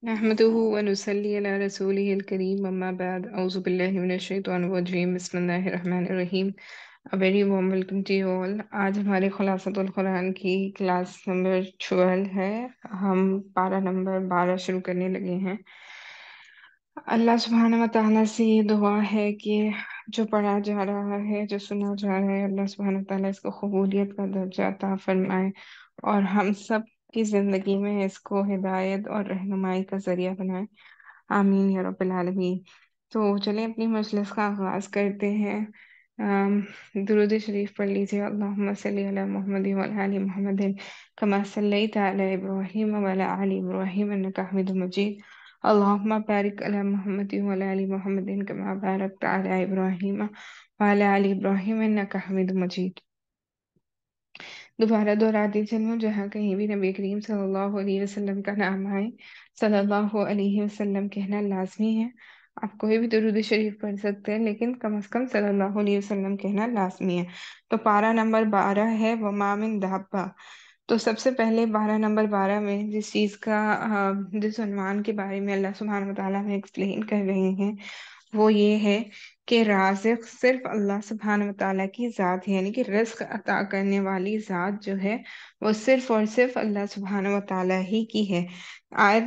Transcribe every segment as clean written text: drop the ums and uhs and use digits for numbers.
نحمده ونصلي على رسوله الكريم أما بعد أعوذ بالله من الشیطان الرجیم بسم اللہ الرحمن الرحیم A very warm welcome to you all. آج ہمارے خلاصۃ القرآن کی کلاس نمبر 12 ہے. ہم پارہ نمبر 12 شروع کرنے لگے ہیں. اللہ سبحانہ و تعالیٰ سے یہ دعا ہے کہ جو پڑھا جا رہا ہے، جو سنا جا رہا ہے، اللہ سبحانہ و تعالیٰ اس کو قبولیت کا درجہ عطا فرمائے اور ہم سب کی زندگی میں اس کو ہدایت اور رہنمائی کا ذریعہ بنائے. آمین یا رب العالمین. تو چلیں اپنی مجلس کا آغاز کرتے ہیں. درود شریف پڑھ لیجیے. اللہم صلی علی محمد وعلی آل محمد کما صلیت علی ابراہیم وعلی آل ابراہیم انک حمید مجید. اللہم بارک علی محمد وعلی آل محمد کما بارکت علی ابراہیم وعلی آل ابراہیم انک حمید مجید. دوبارہ دہراتی چلوں، جہاں کہیں بھی نبی کریم صلی اللہ علیہ وسلم کا نام آئے، صلی اللہ علیہ وسلم کہنا لازمی ہے. آپ کوئی بھی درود شریف پڑھ سکتے ہیں، لیکن کم از کم صلی اللہ علیہ وسلم کہنا لازمی ہے. تو پارہ نمبر 12 ہے وما من دابہ. تو سب سے پہلے پارہ نمبر 12 میں جس چیز کا جس عنوان کے بارے میں اللہ سبحانہ و تعالیٰ میں ایکسپلین کر رہے ہیں وہ یہ ہے کہ رازق صرف اللہ سبحانہ و تعالیٰ کی ذات ہے، یعنی کہ رزق عطا کرنے والی ذات جو ہے وہ صرف اور صرف اللہ سبحانہ و تعالیٰ ہی کی ہے. آیت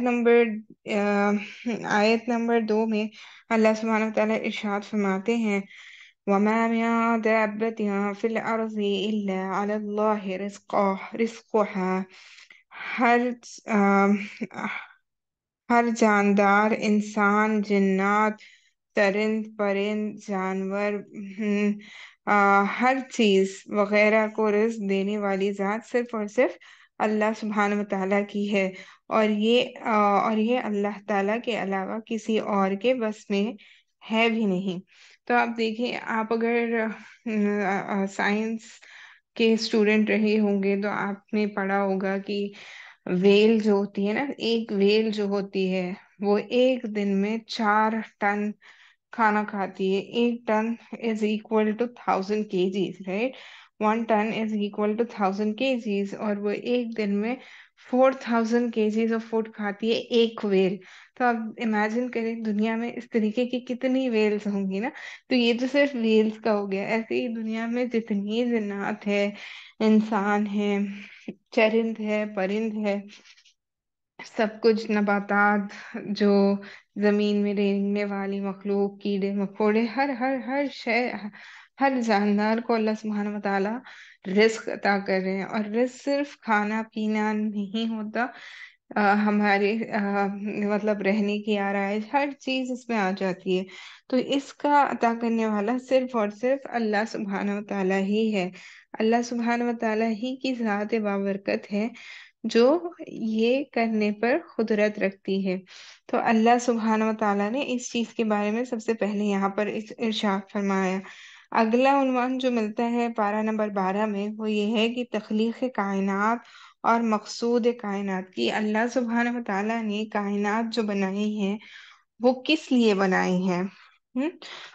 نمبر 2 میں اللہ سبحانہ و تعالیٰ ارشاد فرماتے ہیں وَمَا مِن دَابَّةٍ فِي الْأَرْضِ إِلَّا عَلَى اللَّهِ رِزْقُهَا. ہر جاندار، انسان، جنات، چرند پرند، جانور، ہر چیز وغیرہ کو رزق دینے والی ذات صرف اور صرف اللہ سبحانہ و تعالیٰ کی ہے، اور یہ اللہ تعالیٰ کے علاوہ کسی اور کے بس میں ہے بھی نہیں. تو آپ دیکھیں، آپ اگر سائنس کے اسٹوڈنٹ رہے ہوں گے تو آپ نے پڑھا ہوگا کہ ویل جو ہوتی ہے نا، ایک ویل جو ہوتی ہے وہ ایک دن میں 4 ٹن کھانا کھاتی ہے. 1 ton is equal to 1000 kgs، right. 1 ton is equal to 1000 kgs، اور وہ ایک دن میں 4000 kgs آف فوڈ کھاتی ہے ایک ویل. تو آپ امیجن کریں دنیا میں اس طریقے کی کتنی ویلز ہوں گی نا. تو یہ تو صرف ویلز کا ہو گیا. ایسے ہی دنیا میں جتنی جنات ہے، انسان ہے، چرند ہے، پرند ہے، سب کچھ، نباتات، جو زمین میں رہنے والی مخلوق، کیڑے مکوڑے، ہر ہر ہر شے، ہر جاندار کو اللہ سبحانہ و تعالیٰ رزق عطا کر رہے ہیں. اور رزق صرف کھانا پینا نہیں ہوتا، ہمارے مطلب رہنے کی آرائش، ہر چیز اس میں آ جاتی ہے. تو اس کا عطا کرنے والا صرف اور صرف اللہ سبحانہ و تعالیٰ ہی ہے. اللہ سبحانہ و تعالیٰ ہی کی ذات بابرکت ہے جو یہ کرنے پر قدرت رکھتی ہے. تو اللہ سبحانہ و تعالیٰ نے اس چیز کے بارے میں سب سے پہلے یہاں پر ارشاد فرمایا. اگلا عنوان جو ملتا ہے پارہ نمبر 12 میں وہ یہ ہے کہ تخلیق کائنات اور مقصود کائنات کی. اللہ سبحانہ و تعالیٰ نے کائنات جو بنائی ہیں وہ کس لیے بنائی ہیں؟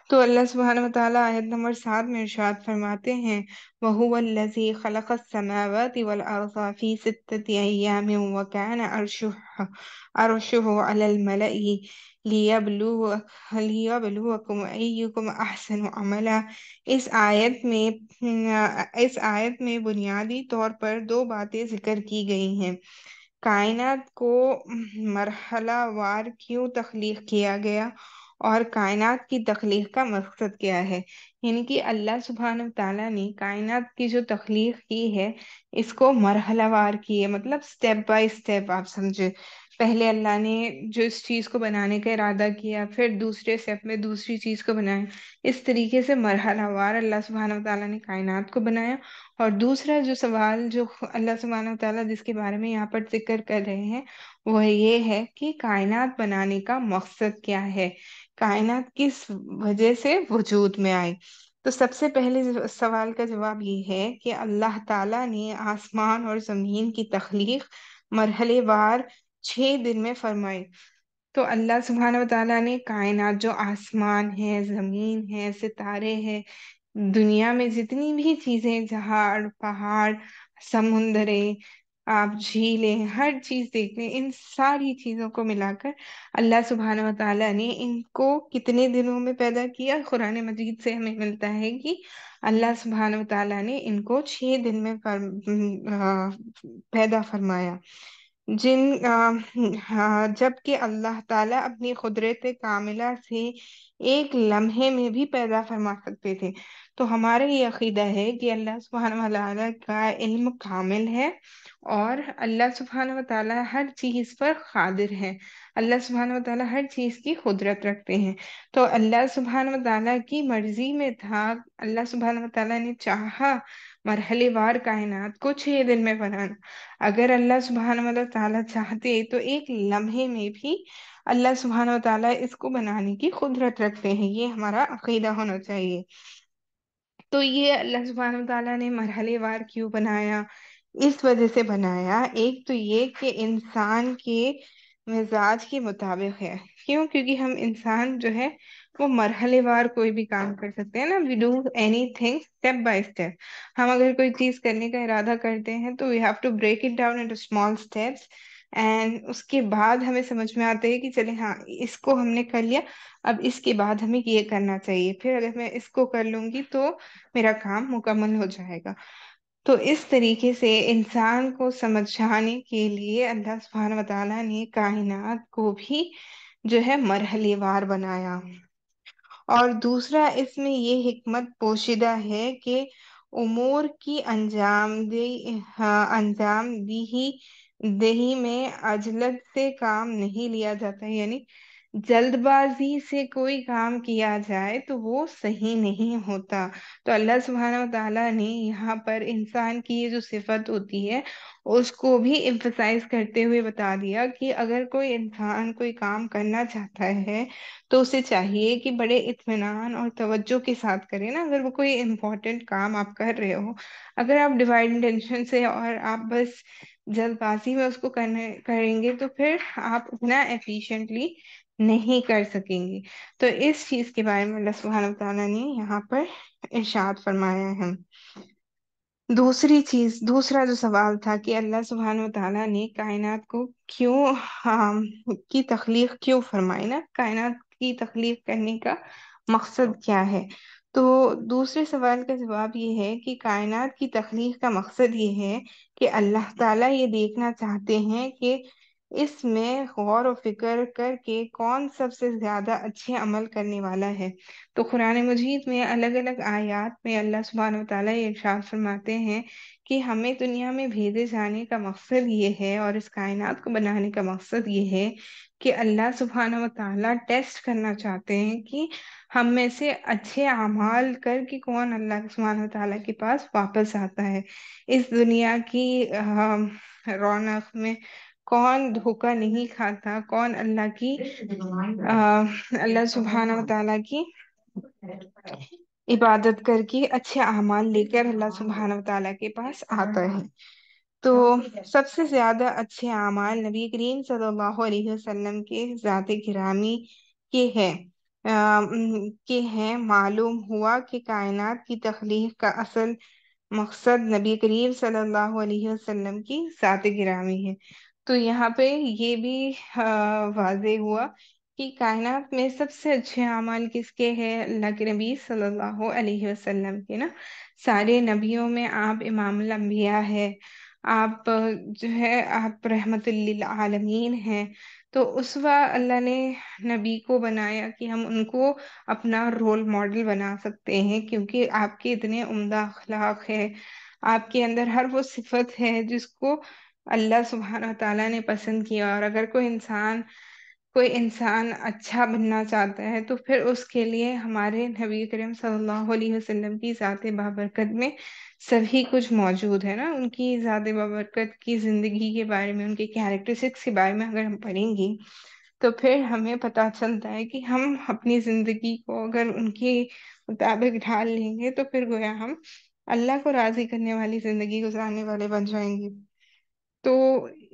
تو اللہ سبحانہ و تعالیٰ آیت نمبر 7 میں ارشاد فرماتے ہیں وَهُوَ الَّذِي خَلَقَ السَّمَاوَاتِ وَالْأَرْضَ فِي 6 أَيَّامٍ وَكَانَ عَرْشُهُ عَلَى الْمَاءِ لِيَبْلُوَكُمْ أَيُّكُمْ أَحْسَنُ عَمَلًا. اس آیت میں بنیادی طور پر 2 باتیں ذکر کی گئی ہیں. کائنات کو مرحلہ وار کیوں تخلیق کیا گیا، اور کائنات کی تخلیق کا مقصد کیا ہے. یعنی کہ اللہ سبحانہ تعالیٰ نے کائنات کی جو تخلیق کی ہے اس کو مرحلہ وار کی ہے، مطلب سٹیپ بائی سٹیپ. آپ سمجھے، پہلے اللہ نے جو اس چیز کو بنانے کا ارادہ کیا، پھر دوسرے سٹیپ میں دوسری چیز کو بنایا. اس طریقے سے مرحلہ وار اللہ سبحانہ تعالیٰ نے کائنات کو بنایا. اور دوسرا جو سوال جو اللہ سبحانہ تعالیٰ جس کے بارے میں یہاں پر ذکر کر رہے ہیں وہ یہ ہے کہ کائنات بنانے کا مقصد کیا ہے، کائنات کس وجہ سے وجود میں آئی. تو سب سے پہلے سوال کا جواب یہ ہے کہ اللہ تعالیٰ نے آسمان اور زمین کی تخلیق مرحلے وار 6 دن میں فرمائی. تو اللہ سبحانہ و تعالیٰ نے کائنات جو آسمان ہے، زمین ہے، ستارے ہیں، دنیا میں جتنی بھی چیزیں، جہاڑ، پہاڑ، سمندریں، آپ جھیلیں، ہر چیز دیکھ لیں، ان ساری چیزوں کو ملا کر اللہ سبحانہ و تعالیٰ نے ان کو کتنے دنوں میں پیدا کیا؟ قرآن مجید سے ہمیں ملتا ہے کہ اللہ سبحانہ و تعالیٰ نے ان کو 6 دن میں پیدا فرمایا، جب کہ اللہ تعالیٰ اپنی قدرت کاملہ سے ایک لمحے میں بھی پیدا فرما سکتے تھے۔ تو ہمارا یہ عقیدہ ہے کہ اللہ سبحانہ و تعالیٰ کا علم کامل ہے، اور اللہ سبحانہ و تعالیٰ ہر چیز پر قادر ہے، اللہ سبحانہ و تعالیٰ ہر چیز کی قدرت رکھتے ہیں۔ تو اللہ سبحانہ و تعالیٰ کی مرضی میں تھا، اللہ سبحانہ و تعالیٰ نے چاہا مرحلے وار کائنات کو 6 دن میں بنانا۔ اگر اللہ سبحانہ و تعالیٰ چاہتے تو ایک لمحے میں بھی اللہ سبحانہ و تعالیٰ اس کو بنانے کی قدرت رکھتے ہیں، یہ ہمارا عقیدہ ہونا چاہیے۔ تو یہ اللہ سبحانہ و تعالیٰ نے مرحلے وار کیوں بنایا؟ اس وجہ سے بنایا، ایک تو یہ کہ انسان کے مزاج کے مطابق ہے۔ کیوں؟ کیونکہ ہم انسان جو ہے وہ مرحلے وار کوئی بھی کام کر سکتے ہیں نا، we do anything step by step. ہم اگر کوئی چیز کرنے کا ارادہ کرتے ہیں تو we have to break it down into small steps, and اس کے بعد ہمیں سمجھ میں آتا ہے کہ چلے ہاں اس کو ہم نے کر لیا، اب اس کے بعد ہمیں یہ کرنا چاہیے، پھر اگر میں اس کو کر لوں گی تو میرا کام مکمل ہو جائے گا۔ تو اس طریقے سے انسان کو سمجھانے کے لیے اللہ سبحانہ و تعالیٰ نے کائنات کو بھی جو ہے مرحلے وار بنایا۔ اور دوسرا اس میں یہ حکمت پوشیدہ ہے کہ امور کی انجام دہی میں عجلت سے کام نہیں لیا جاتا، یعنی جلد بازی سے کوئی کام کیا جائے تو وہ صحیح نہیں ہوتا۔ تو اللہ سبحانہ و تعالیٰ نے یہاں پر انسان کی یہ جو صفت ہوتی ہے اس کو بھی ایمفسائز کرتے ہوئے بتا دیا کہ اگر کوئی انسان کوئی کام کرنا چاہتا ہے تو اسے چاہیے کہ بڑے اطمینان اور توجہ کے ساتھ کرے نا۔ اگر وہ کوئی امپورٹنٹ کام آپ کر رہے ہو، اگر آپ ڈیوائڈ انٹینشن سے اور آپ بس جلد بازی میں اس کو کریں گے تو پھر آپ اتنا ایفیشینٹلی نہیں کر سکیں گے۔ تو اس چیز کے بارے میں اللہ سبحانہ و تعالیٰ نے یہاں پر ارشاد فرمایا ہے۔ دوسرا جو سوال تھا کہ اللہ سبحانہ و تعالیٰ نے کائنات کو کیوں کی تخلیق کیوں فرمائی نا، کائنات کی تخلیق کرنے کا مقصد کیا ہے؟ تو دوسرے سوال کا جواب یہ ہے کہ کائنات کی تخلیق کا مقصد یہ ہے کہ اللہ تعالیٰ یہ دیکھنا چاہتے ہیں کہ اس میں غور و فکر کر کے کون سب سے زیادہ اچھے عمل کرنے والا ہے۔ تو قرآن مجید میں الگ الگ آیات میں اللہ سبحانہ و تعالیٰ یہ ارشاد فرماتے ہیں کہ ہمیں دنیا میں بھیجے جانے کا مقصد یہ ہے، اور اس کائنات کو بنانے کا مقصد یہ ہے کہ اللہ سبحانہ و تعالیٰ ٹیسٹ کرنا چاہتے ہیں کہ ہم میں سے اچھے اعمال کر کے کون اللہ سبحانہ و تعالیٰ کے پاس واپس آتا ہے۔ اس دنیا کی رونق میں کون دھوکہ نہیں کھاتا، کون اللہ سبحانہ و تعالیٰ کی عبادت کر کے اچھے اعمال لے کر اللہ سبحانہ و تعالیٰ کے پاس آتا ہے۔ تو سب سے زیادہ اچھے اعمال نبی کریم صلی اللہ علیہ وسلم کے ذات گرامی کے ہیں معلوم ہوا کہ کائنات کی تخلیق کا اصل مقصد نبی کریم صلی اللہ علیہ وسلم کی ذات گرامی ہے۔ تو یہاں پہ یہ بھی واضح ہوا کہ کائنات میں سب سے اچھے اعمال کس کے ہیں؟ اللہ کے نبی صلی اللہ علیہ وسلم کے نا۔ سارے نبیوں میں آپ امام الانبیاء ہے، آپ جو ہے آپ رحمت للعالمین ہیں۔ تو اسوہ اللہ نے نبی کو بنایا کہ ہم ان کو اپنا رول ماڈل بنا سکتے ہیں، کیونکہ آپ کے اتنے عمدہ اخلاق ہے، آپ کے اندر ہر وہ صفت ہے جس کو اللہ سبحانہ و تعالیٰ نے پسند کیا۔ اور اگر کوئی انسان اچھا بننا چاہتا ہے تو پھر اس کے لیے ہمارے نبی کریم صلی اللہ علیہ وسلم کی ذات بابرکت میں سبھی کچھ موجود ہے نا۔ ان کی ذات بابرکت کی زندگی کے بارے میں، ان کے کیریکٹرسٹکس کے بارے میں اگر ہم پڑھیں گے تو پھر ہمیں پتہ چلتا ہے کہ ہم اپنی زندگی کو اگر ان کے مطابق ڈھال لیں گے تو پھر گویا ہم اللہ کو راضی کرنے والی زندگی گزارنے والے بن جائیں گے۔ تو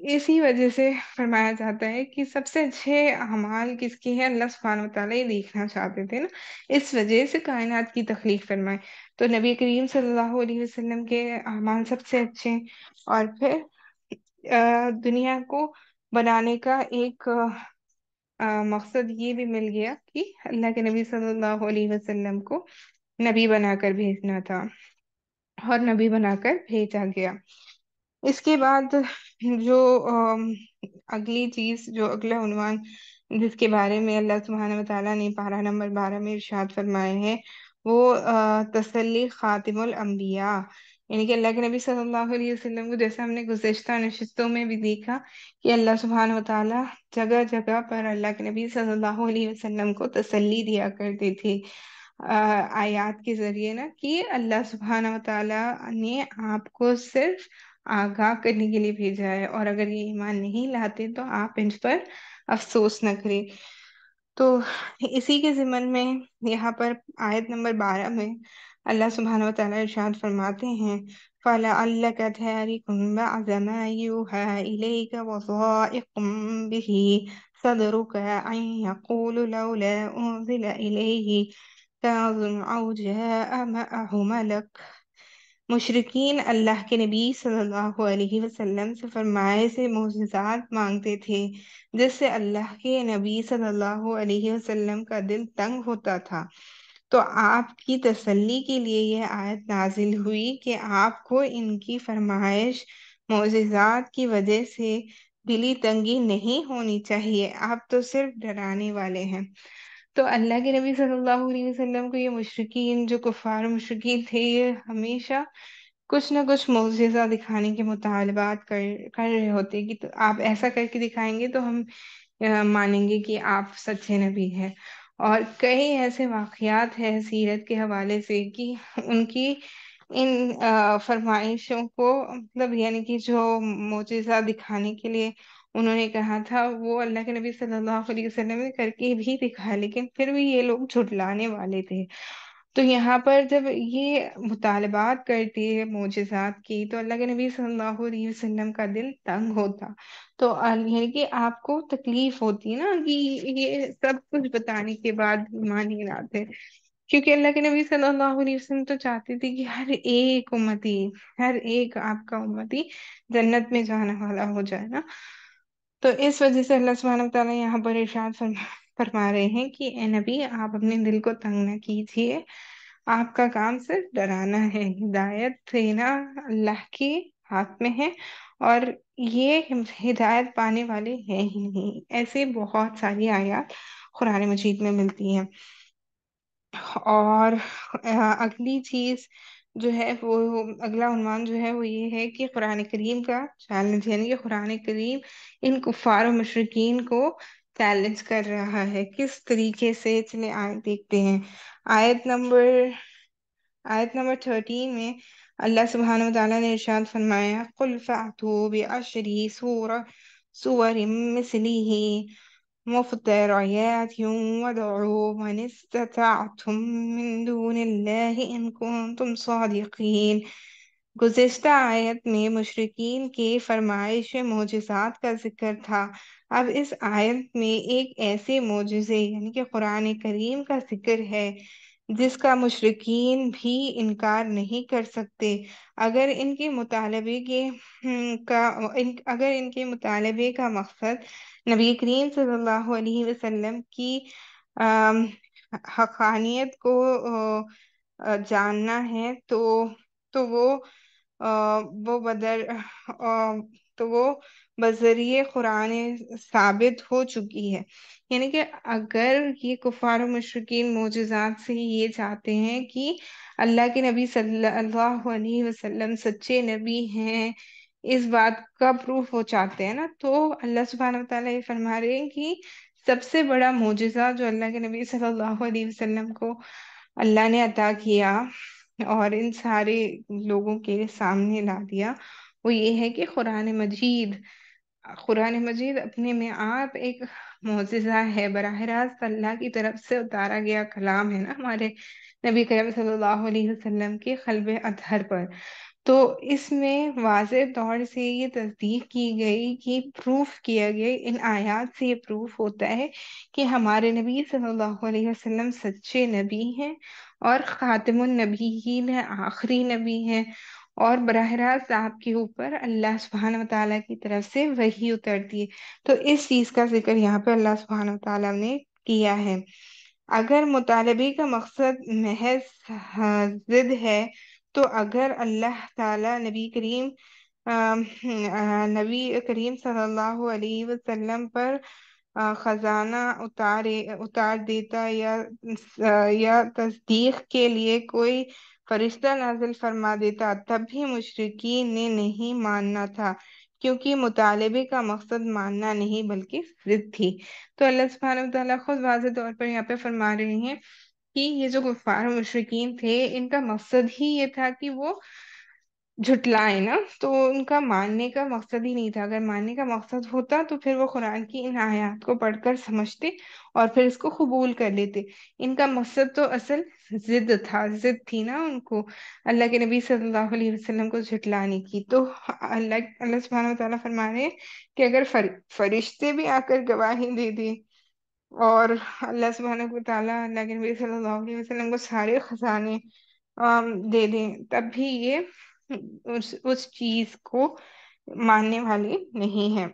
اسی وجہ سے فرمایا جاتا ہے کہ سب سے اچھے اعمال کس کے ہیں، اللہ سبحانہ و تعالیٰ یہ دیکھنا چاہتے تھے نا، اس وجہ سے کائنات کی تخلیق فرمائے۔ تو نبی کریم صلی اللہ علیہ وسلم کے اعمال سب سے اچھے، اور پھر دنیا کو بنانے کا ایک مقصد یہ بھی مل گیا کہ اللہ کے نبی صلی اللہ علیہ وسلم کو نبی بنا کر بھیجنا تھا، اور نبی بنا کر بھیجا گیا۔ اس کے بعد جو اگلی چیز، جو اگلا عنوان جس کے بارے میں اللہ سبحانہ وتعالیٰ نے پارہ نمبر 12 میں ارشاد فرمائے ہیں، وہ تسلی خاتم الانبیاء، یعنی کہ اللہ کے نبی صلی اللہ علیہ وسلم کو، جیسا ہم نے گزشتہ نشستوں میں بھی دیکھا کہ اللہ سبحانہ وتعالیٰ جگہ جگہ پر اللہ کے نبی صلی اللہ علیہ وسلم کو تسلی دیا کرتے تھے آیات کے ذریعے نا، کہ اللہ سبحانہ وتعالیٰ نے آپ کو صرف آگاہ کرنے کے لیے بھیجا ہے، اور اگر یہ ایمان نہیں لاتے تو آپ ان پر افسوس نہ کریں۔ تو اسی کے ضمن میں یہاں پر آیت نمبر 12 میں اللہ سبحانہ وتعالیٰ ارشاد فرماتے ہیں، فَلَعَلَّكَ تَارِكٌ بَعْضَ مَا يُوحَىٰ إِلَيْكَ وَضَائِقٌ بِهِ صَدْرُكَ أَن يَقُولُوا لَوْلَا أُنزِلَ إِلَيْهِ كَنزٌ أَوْ جَاءَ مَعَهُ مَلَكٌ۔ مشرکین اللہ کے نبی صلی اللہ علیہ وسلم سے فرمائے سے معجزات مانگتے تھے، جس سے اللہ کے نبی صلی اللہ علیہ وسلم کا دل تنگ ہوتا تھا۔ تو آپ کی تسلی کے لیے یہ آیت نازل ہوئی کہ آپ کو ان کی فرمائش، معجزات کی وجہ سے دلی تنگی نہیں ہونی چاہیے، آپ تو صرف ڈرانے والے ہیں۔ تو اللہ کے نبی صلی اللہ علیہ وسلم کو یہ مشرکین، جو کفار و مشرکین تھے، یہ ہمیشہ کچھ نہ کچھ معجزہ دکھانے کے مطالبات کر رہے ہوتے کہ تو آپ ایسا کر کے دکھائیں گے تو ہم مانیں گے کہ آپ سچے نبی ہیں۔ اور کئی ایسے واقعات ہیں سیرت کے حوالے سے کہ ان کی ان فرمائشوں کو، مطلب یعنی کہ جو معجزہ دکھانے کے لیے انہوں نے کہا تھا، وہ اللہ کے نبی صلی اللہ علیہ وسلم نے کر کے بھی دکھایا، لیکن پھر بھی یہ لوگ جھٹلانے والے تھے۔ تو یہاں پر جب یہ مطالبات کرتی ہے معجزات کی، تو اللہ کے نبی صلی اللہ علیہ وسلم کا دل تنگ ہوتا، تو یعنی کہ آپ کو تکلیف ہوتی نا کہ یہ سب کچھ بتانے کے بعد ایمان نہیں لاتے، کیونکہ اللہ کے نبی صلی اللہ علیہ وسلم تو چاہتے تھے کہ ہر ایک امتی، ہر ایک آپ کا امتی جنت میں جانے والا ہو جائے نا۔ تو اس وجہ سے اللہ سبحانہ وتعالیٰ یہاں پر ارشاد فرما رہے ہیں کہ اے نبی، آپ اپنے دل کو تنگ نہ کیجیے، آپ کا کام صرف ڈرانا ہے، ہدایت دینا اللہ کے ہاتھ میں ہے، اور یہ ہدایت پانے والے ہیں ہی نہیں۔ ایسے بہت ساری آیات قرآن مجید میں ملتی ہیں۔ اور اگلی چیز جو ہے، وہ اگلا عنوان جو ہے وہ یہ ہے کہ قرآن کریم کا چیلنج، یعنی کہ قرآن کریم ان کفار و مشرکین کو چیلنج کر رہا ہے۔ کس طریقے سے؟ چلے آیت دیکھتے ہیں۔ آیت نمبر 13 میں اللہ سبحانہ وتعالیٰ نے ارشاد فرمایا، قُلْ فَأْتُوا بِعَشْرِ سُوَرٍ مِثْلِهِ مفتريات وادعوا من استطعتم من دون الله إن كنتم صادقين۔ گزشتہ آیت میں مشرکین کے فرمائش معجزات کا ذکر تھا، اب اس آیت میں ایک ایسے معجزے یعنی کہ قرآن کریم کا ذکر ہے جس کا مشرکین بھی انکار نہیں کر سکتے، اگر ان کے مطالبے اگر ان کے مطالبے کا مقصد نبی کریم صلی اللہ علیہ وسلم کی حقانیت کو جاننا ہے، تو وہ بدر تو وہ بذریعہ قرآن ثابت ہو چکی ہے۔ یعنی کہ اگر یہ کفار و مشرکین معجزات سے یہ چاہتے ہیں کہ اللہ کے نبی صلی اللہ علیہ وسلم سچے نبی ہیں، اس بات کا پروف وہ چاہتے ہیں نا، تو اللہ سبحانہ وتعالیٰ یہ فرما رہے ہیں کہ سب سے بڑا معجزہ جو اللہ کے نبی صلی اللہ علیہ وسلم کو اللہ نے عطا کیا اور ان سارے لوگوں کے سامنے لا دیا، وہ یہ ہے کہ قرآن مجید اپنے میں آپ ایک معجزہ ہے، براہ راست اللہ کی طرف سے اتارا گیا کلام ہے نا ہمارے نبی کریم صلی اللہ علیہ وسلم کے قلب اطہر پر۔ تو اس میں واضح طور سے یہ تصدیق کی گئی، کہ پروف کیا گیا، ان آیات سے یہ پروف ہوتا ہے کہ ہمارے نبی صلی اللہ علیہ وسلم سچے نبی ہیں اور خاتم النبیین ہیں، آخری نبی ہیں، اور براہ راست آپ کے اوپر اللہ سبحانہ وتعالیٰ کی طرف سے وحی اترتی ہے۔ تو اس چیز کا ذکر یہاں پہ اللہ سبحانہ وتعالیٰ نے کیا ہے۔ اگر مطالبے کا مقصد محض ضد ہے، تو اگر اللہ تعالیٰ نبی کریم صلی اللہ علیہ وسلم پر خزانہ اتار دیتا، یا تصدیق کے لیے کوئی فرشتہ نازل فرما دیتا، تب بھی مشرکین نے نہیں ماننا تھا، کیونکہ مطالبے کا مقصد ماننا نہیں بلکہ ضد تھی۔ تو اللہ سبحانہ وتعالیٰ خود واضح طور پر یہاں پہ فرما رہے ہیں کہ یہ جو کفار و مشرکین تھے، ان کا مقصد ہی یہ تھا کہ وہ جھٹلائے نا، تو ان کا ماننے کا مقصد ہی نہیں تھا۔ اگر ماننے کا مقصد ہوتا تو پھر وہ قرآن کی ان آیات کو پڑھ کر سمجھتے اور پھر اس کو قبول کر لیتے۔ ان کا مقصد تو اصل ضد تھا، ضد تھی نا ان کو اللہ کے نبی صلی اللہ علیہ وسلم کو جھٹلانے کی۔ تو اللہ سبحانہ وتعالیٰ فرما رہے ہیں کہ اگر فرشتے بھی آ کر گواہی دے دیں، اور اللہ سبحانہ وتعالیٰ اللہ کے نبی صلی اللہ علیہ وسلم کو سارے خزانے دے دیں، تب بھی یہ اس چیز کو ماننے والے نہیں ہیں۔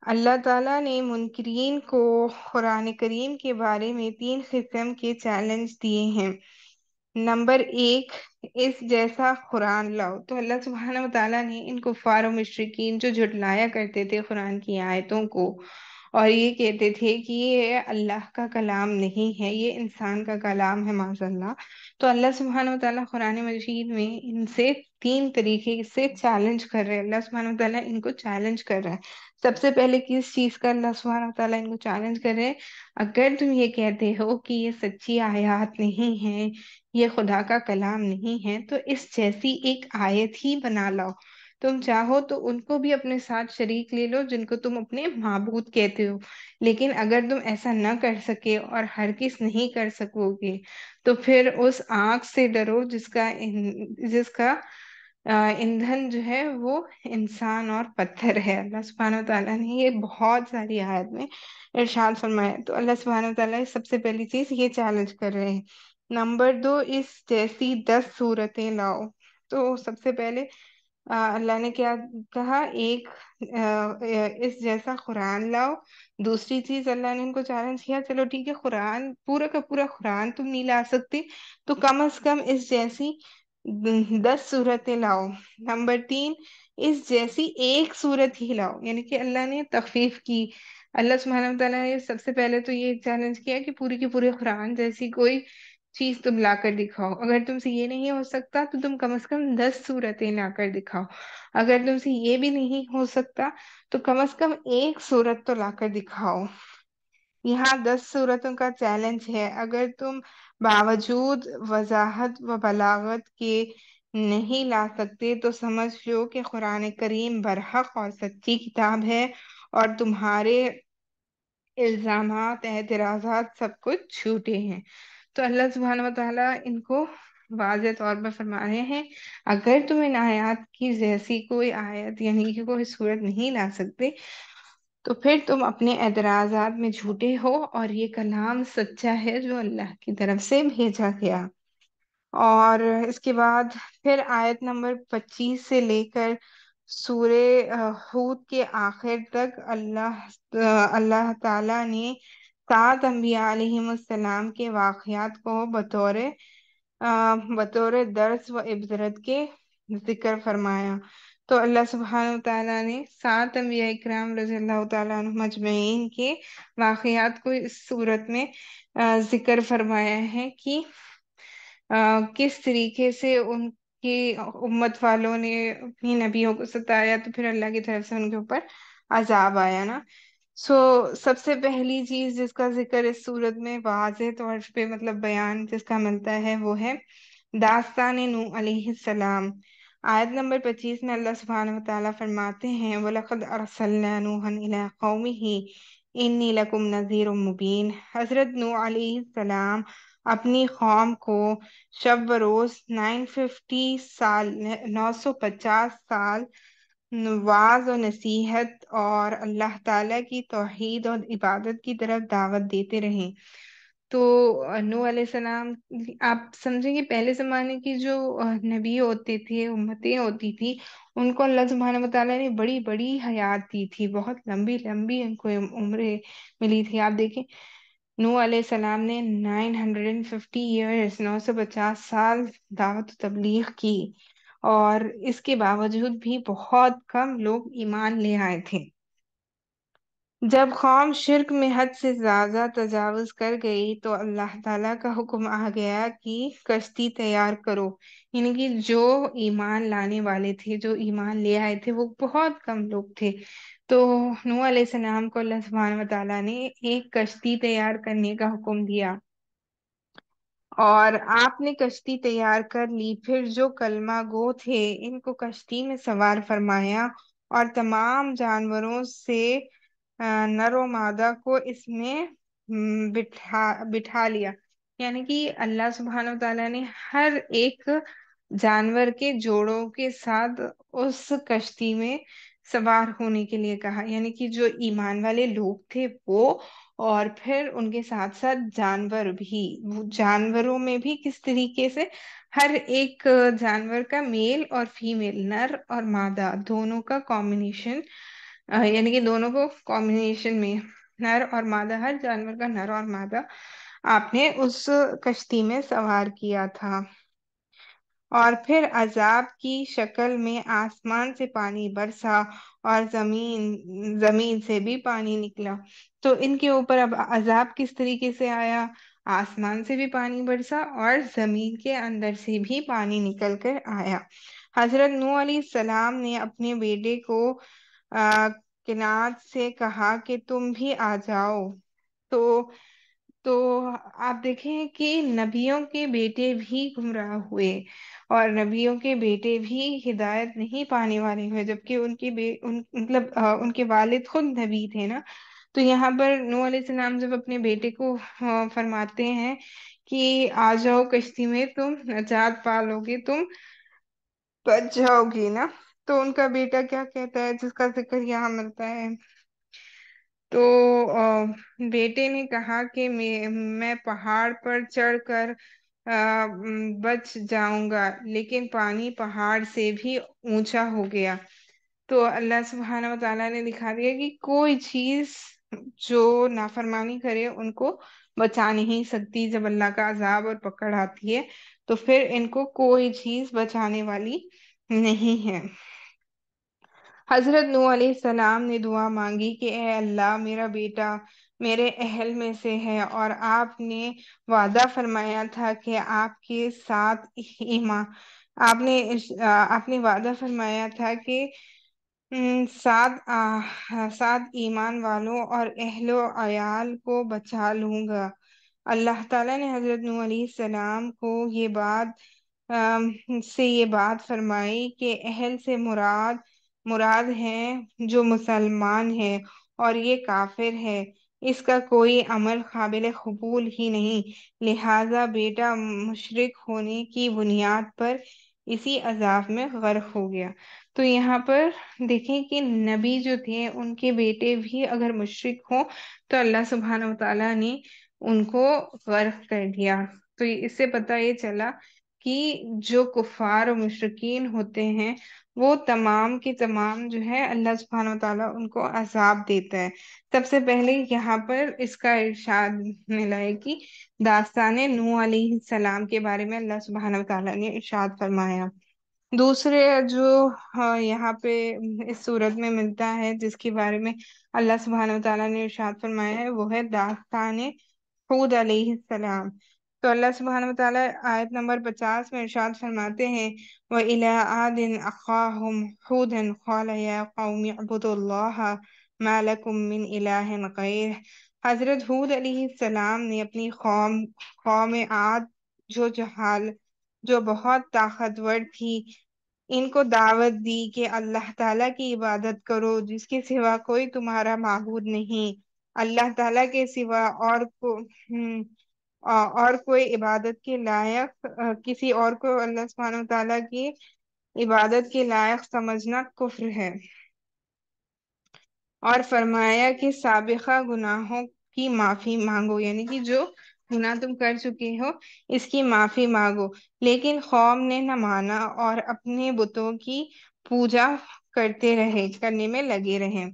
اللہ تعالیٰ نے منکرین کو قرآن کریم کے بارے میں 3 قسم کے چیلنج دیے ہیں۔ نمبر 1، اس جیسا قرآن لاؤ۔ تو اللہ سبحانہ وتعالیٰ نے ان کفار و مشرکین جو جھٹلایا کرتے تھے قرآن کی آیتوں کو، اور یہ کہتے تھے کہ یہ اللہ کا کلام نہیں ہے، یہ انسان کا کلام ہے معاذ اللہ، تو اللہ سبحانہ وتعالیٰ قرآن مجید میں ان سے 3 طریقے سے چیلنج کر رہے ہیں۔ اللہ سبحانہ وتعالیٰ ان کو چیلنج کر رہا ہے۔ سب سے پہلے کس چیز کا اللہ سبحانہ وتعالیٰ ان کو چیلنج کر رہے ہیں؟ اگر تم یہ کہتے ہو کہ یہ سچی آیات نہیں ہیں، یہ خدا کا کلام نہیں ہے، تو اس جیسی ایک آیت ہی بنا لاؤ۔ تم چاہو تو ان کو بھی اپنے ساتھ شریک لے لو جن کو تم اپنے معبود کہتے ہو، لیکن اگر تم ایسا نہ کر سکے اور ہرگز نہیں کر سکو گے، تو پھر اس آگ سے ڈرو جس کا ایندھن جو ہے وہ انسان اور پتھر ہے۔ اللہ سبحانہ وتعالیٰ نے یہ بہت ساری آیت میں ارشاد فرمایا۔ تو اللہ سبحانہ وتعالیٰ سب سے پہلی چیز یہ چیلنج کر رہے ہیں۔ نمبر 2، اس جیسی 10 صورتیں لاؤ۔ تو سب سے پہلے اللہ نے کیا کہا؟ ایک اس جیسا قرآن لاؤ۔ دوسری چیز اللہ نے ان کو چیلنج کیا، چلو ٹھیک ہے، قرآن پورا کا پورا قرآن تم نہیں لا سکتے، تو کم از کم اس جیسی 10 صورتیں لاؤ۔ نمبر 3، اس جیسی ایک صورت ہی لاؤ، یعنی کہ اللہ نے تخفیف کی۔ اللہ سبحانہ وتعالیٰ نے سب سے پہلے تو یہ چیلنج کیا کہ پوری کی پورے قرآن جیسی کوئی چیز تم لا کر دکھاؤ۔ اگر تم سے یہ نہیں ہو سکتا تو تم کم از کم 10 صورتیں لا کر دکھاؤ۔ اگر تم سے یہ بھی نہیں ہو سکتا تو کم از کم ایک صورت تو لا کر دکھاؤ۔ یہاں 10 صورتوں کا چیلنج ہے۔ اگر تم باوجود وضاحت و بلاغت کے نہیں لا سکتے تو سمجھ لو کہ قرآن کریم برحق اور سچی کتاب ہے، اور تمہارے الزامات، اعتراضات سب کچھ جھوٹے ہیں۔ تو اللہ سبحانہ وتعالیٰ ان کو واضح طور پر فرما رہے ہیں، اگر تم ان آیات کی جیسی کوئی آیت یعنی کہ کوئی صورت نہیں لا سکتے، تو پھر تم اپنے اعتراضات میں جھوٹے ہو، اور یہ کلام سچا ہے جو اللہ کی طرف سے بھیجا گیا۔ اور اس کے بعد پھر آیت نمبر 25 سے لے کر سورہ ہود کے آخر تک اللہ تعالیٰ نے 7 انبیاء علیہ السلام کے واقعات کو بطور درس و عبرت کے ذکر فرمایا۔ تو اللہ سبحانہ تعالیٰ نے 7 انبیاء اکرام رضی اللہ تعالیٰ عنہ مجمعین کے واقعات کو اس صورت میں ذکر فرمایا ہے کہ کس طریقے سے ان کی امت والوں نے اپنی نبیوں کو ستایا، تو پھر اللہ کی طرف سے ان کے اوپر عذاب آیا نا۔ سب سے پہلی چیز جس کا ذکر اس صورت میں واضح طور پہ مطلب بیان جس کا ملتا ہے وہ ہے داستان نوح علیہ السلام۔ آیت نمبر 25 میں اللہ سبحانہ وتعالیٰ فرماتے ہیں، وَلَقَدْ أَرْسَلْنَا نُوحًا إِلَىٰ قَوْمِهِ إِنِّي لَكُمْ نَذِيرٌ مُّبِينٌ۔ حضرت نوح علیہ السلام اپنی قوم کو شب و روز 950 سال واعظ و نصیحت اور اللہ تعالیٰ کی توحید اور عبادت کی طرف دعوت دیتے رہیں۔ تو نوح علیہ السلام، آپ سمجھیں کہ پہلے زمانے کی جو نبی ہوتے تھے، امتیں ہوتی تھی، ان کو اللہ سبحانہ وتعالیٰ نے بڑی بڑی حیات دی تھی، بہت لمبی لمبی ان کو عمریں ملی تھی۔ آپ دیکھیں نوح علیہ السلام نے 950 ایئرس، 950 سال دعوت و تبلیغ کی، اور اس کے باوجود بھی بہت کم لوگ ایمان لے آئے تھے۔ جب قوم شرک میں حد سے زیادہ تجاوز کر گئی تو اللہ تعالیٰ کا حکم آ گیا کہ کشتی تیار کرو، یعنی کہ جو ایمان لانے والے تھے، جو ایمان لے آئے تھے، وہ بہت کم لوگ تھے۔ تو نوح علیہ السلام کو اللہ سبحانہ وتعالیٰ نے ایک کشتی تیار کرنے کا حکم دیا، اور آپ نے کشتی تیار کر لی۔ پھر جو کلمہ گو تھے ان کو کشتی میں سوار فرمایا، اور تمام جانوروں سے نر و مادہ کو اس میں بٹھا لیا، یعنی کہ اللہ سبحانہ و تعالیٰ نے ہر ایک جانور کے جوڑوں کے ساتھ اس کشتی میں سوار ہونے کے لیے کہا، یعنی کہ جو ایمان والے لوگ تھے وہ، اور پھر ان کے ساتھ ساتھ جانور بھی۔ وہ جانوروں میں بھی کس طریقے سے ہر ایک جانور کا میل اور فیمیل، نر اور مادہ دونوں کا کمبینیشن، یعنی کہ دونوں کو کمبینیشن میں نر اور مادہ، ہر جانور کا نر اور مادہ آپ نے اس کشتی میں سوار کیا تھا۔ اور پھر عذاب کی شکل میں آسمان سے پانی برسا، اور زمین سے بھی پانی نکلا۔ تو ان کے اوپر اب عذاب کس طریقے سے آیا؟ آسمان سے بھی پانی برسا اور زمین کے اندر سے بھی پانی نکل کر آیا۔ حضرت نوح علیہ السلام نے اپنے بیٹے کو کنات سے کہا کہ تم بھی آ جاؤ۔ تو تو آپ دیکھیں کہ نبیوں کے بیٹے بھی گمراہ ہوئے، اور نبیوں کے بیٹے بھی ہدایت نہیں پانے والے ہوئے، جبکہ مطلب ان کے والد خود نبی تھے نا۔ تو یہاں پر نوح علیہ السلام جب اپنے بیٹے کو فرماتے ہیں کہ آ جاؤ کشتی میں، تم نجات پالو گے، تم بچ جاؤ گی نا، تو ان کا بیٹا کیا کہتا ہے جس کا ذکر یہاں ملتا ہے؟ تو بیٹے نے کہا کہ میں پہاڑ پر چڑھ کر بچ جاؤں گا، لیکن پانی پہاڑ سے بھی اونچا ہو گیا۔ تو اللہ سبحانہ و تعالیٰ نے دکھا دیا کہ کوئی چیز جو نافرمانی کرے ان کو بچا نہیں سکتی۔ جب اللہ کا عذاب اور پکڑ آتی ہے تو پھر ان کو کوئی چیز بچانے والی نہیں ہے۔ حضرت نوح علیہ السلام نے دعا مانگی کہ اے اللہ، میرا بیٹا میرے اہل میں سے ہے، اور آپ نے وعدہ فرمایا تھا کہ آپ کے ساتھ ایمان، آپ نے وعدہ فرمایا تھا کہ سات ایمان والوں اور اہل و عیال کو بچا لوں گا۔ اللہ تعالیٰ نے حضرت نوح علیہ السلام کو یہ بات فرمائی کہ اہل سے مراد ہیں جو مسلمان ہیں، اور یہ کافر ہے، اس کا کوئی عمل قابل قبول ہی نہیں، لہذا بیٹا مشرک ہونے کی بنیاد پر اسی عذاب میں غرق ہو گیا۔ تو یہاں پر دیکھیں کہ نبی جو تھے ان کے بیٹے بھی اگر مشرک ہوں تو اللہ سبحانہ وتعالیٰ نے ان کو غرق کر دیا۔ تو اس سے پتہ یہ چلا کہ جو کفار و مشرکین ہوتے ہیں وہ تمام کے تمام جو ہے اللہ سبحانہ وتعالیٰ ان کو عذاب دیتا ہے۔ سب سے پہلے یہاں پر اس کا ارشاد ملا ہے کہ داستان نوح علیہ السلام کے بارے میں اللہ سبحانہ وتعالیٰ نے ارشاد فرمایا۔ دوسرے جو یہاں پہ اس صورت میں ملتا ہے جس کے بارے میں اللہ سبحانہ وتعالیٰ نے ارشاد فرمایا ہے، وہ ہے داستان حود علیہ السلام۔ تو اللہ سبحانہ وتعالیٰ آیت نمبر 50 میں ارشاد فرماتے ہیں، وَإِلَىٰ عَادٍ أَخَاهُمْ هُودًا قَالَ يَا قَوْمِ اعْبُدُوا اللَّهَ مَا لَكُم مِّنْ إِلَٰهٍ غَيْرُهُ۔ حضرت حود علیہ السلام نے اپنی قوم عاد جو بہت طاقتور تھی، ان کو دعوت دی کہ اللہ تعالیٰ کی عبادت کرو، جس کے سوا کوئی تمہارا معبود نہیں، اللہ تعالیٰ کے سوا اور کوئی عبادت کے لائق، کسی اور کو اللہ سبحانہ وتعالیٰ کی عبادت کے لائق سمجھنا کفر ہے۔ اور فرمایا کہ سابقہ گناہوں کی معافی مانگو، یعنی کہ جو گناہ تم کر چکے ہو اس کی معافی مانگو، لیکن قوم نے نہ مانا اور اپنے بتوں کی پوجا کرنے میں لگے رہے۔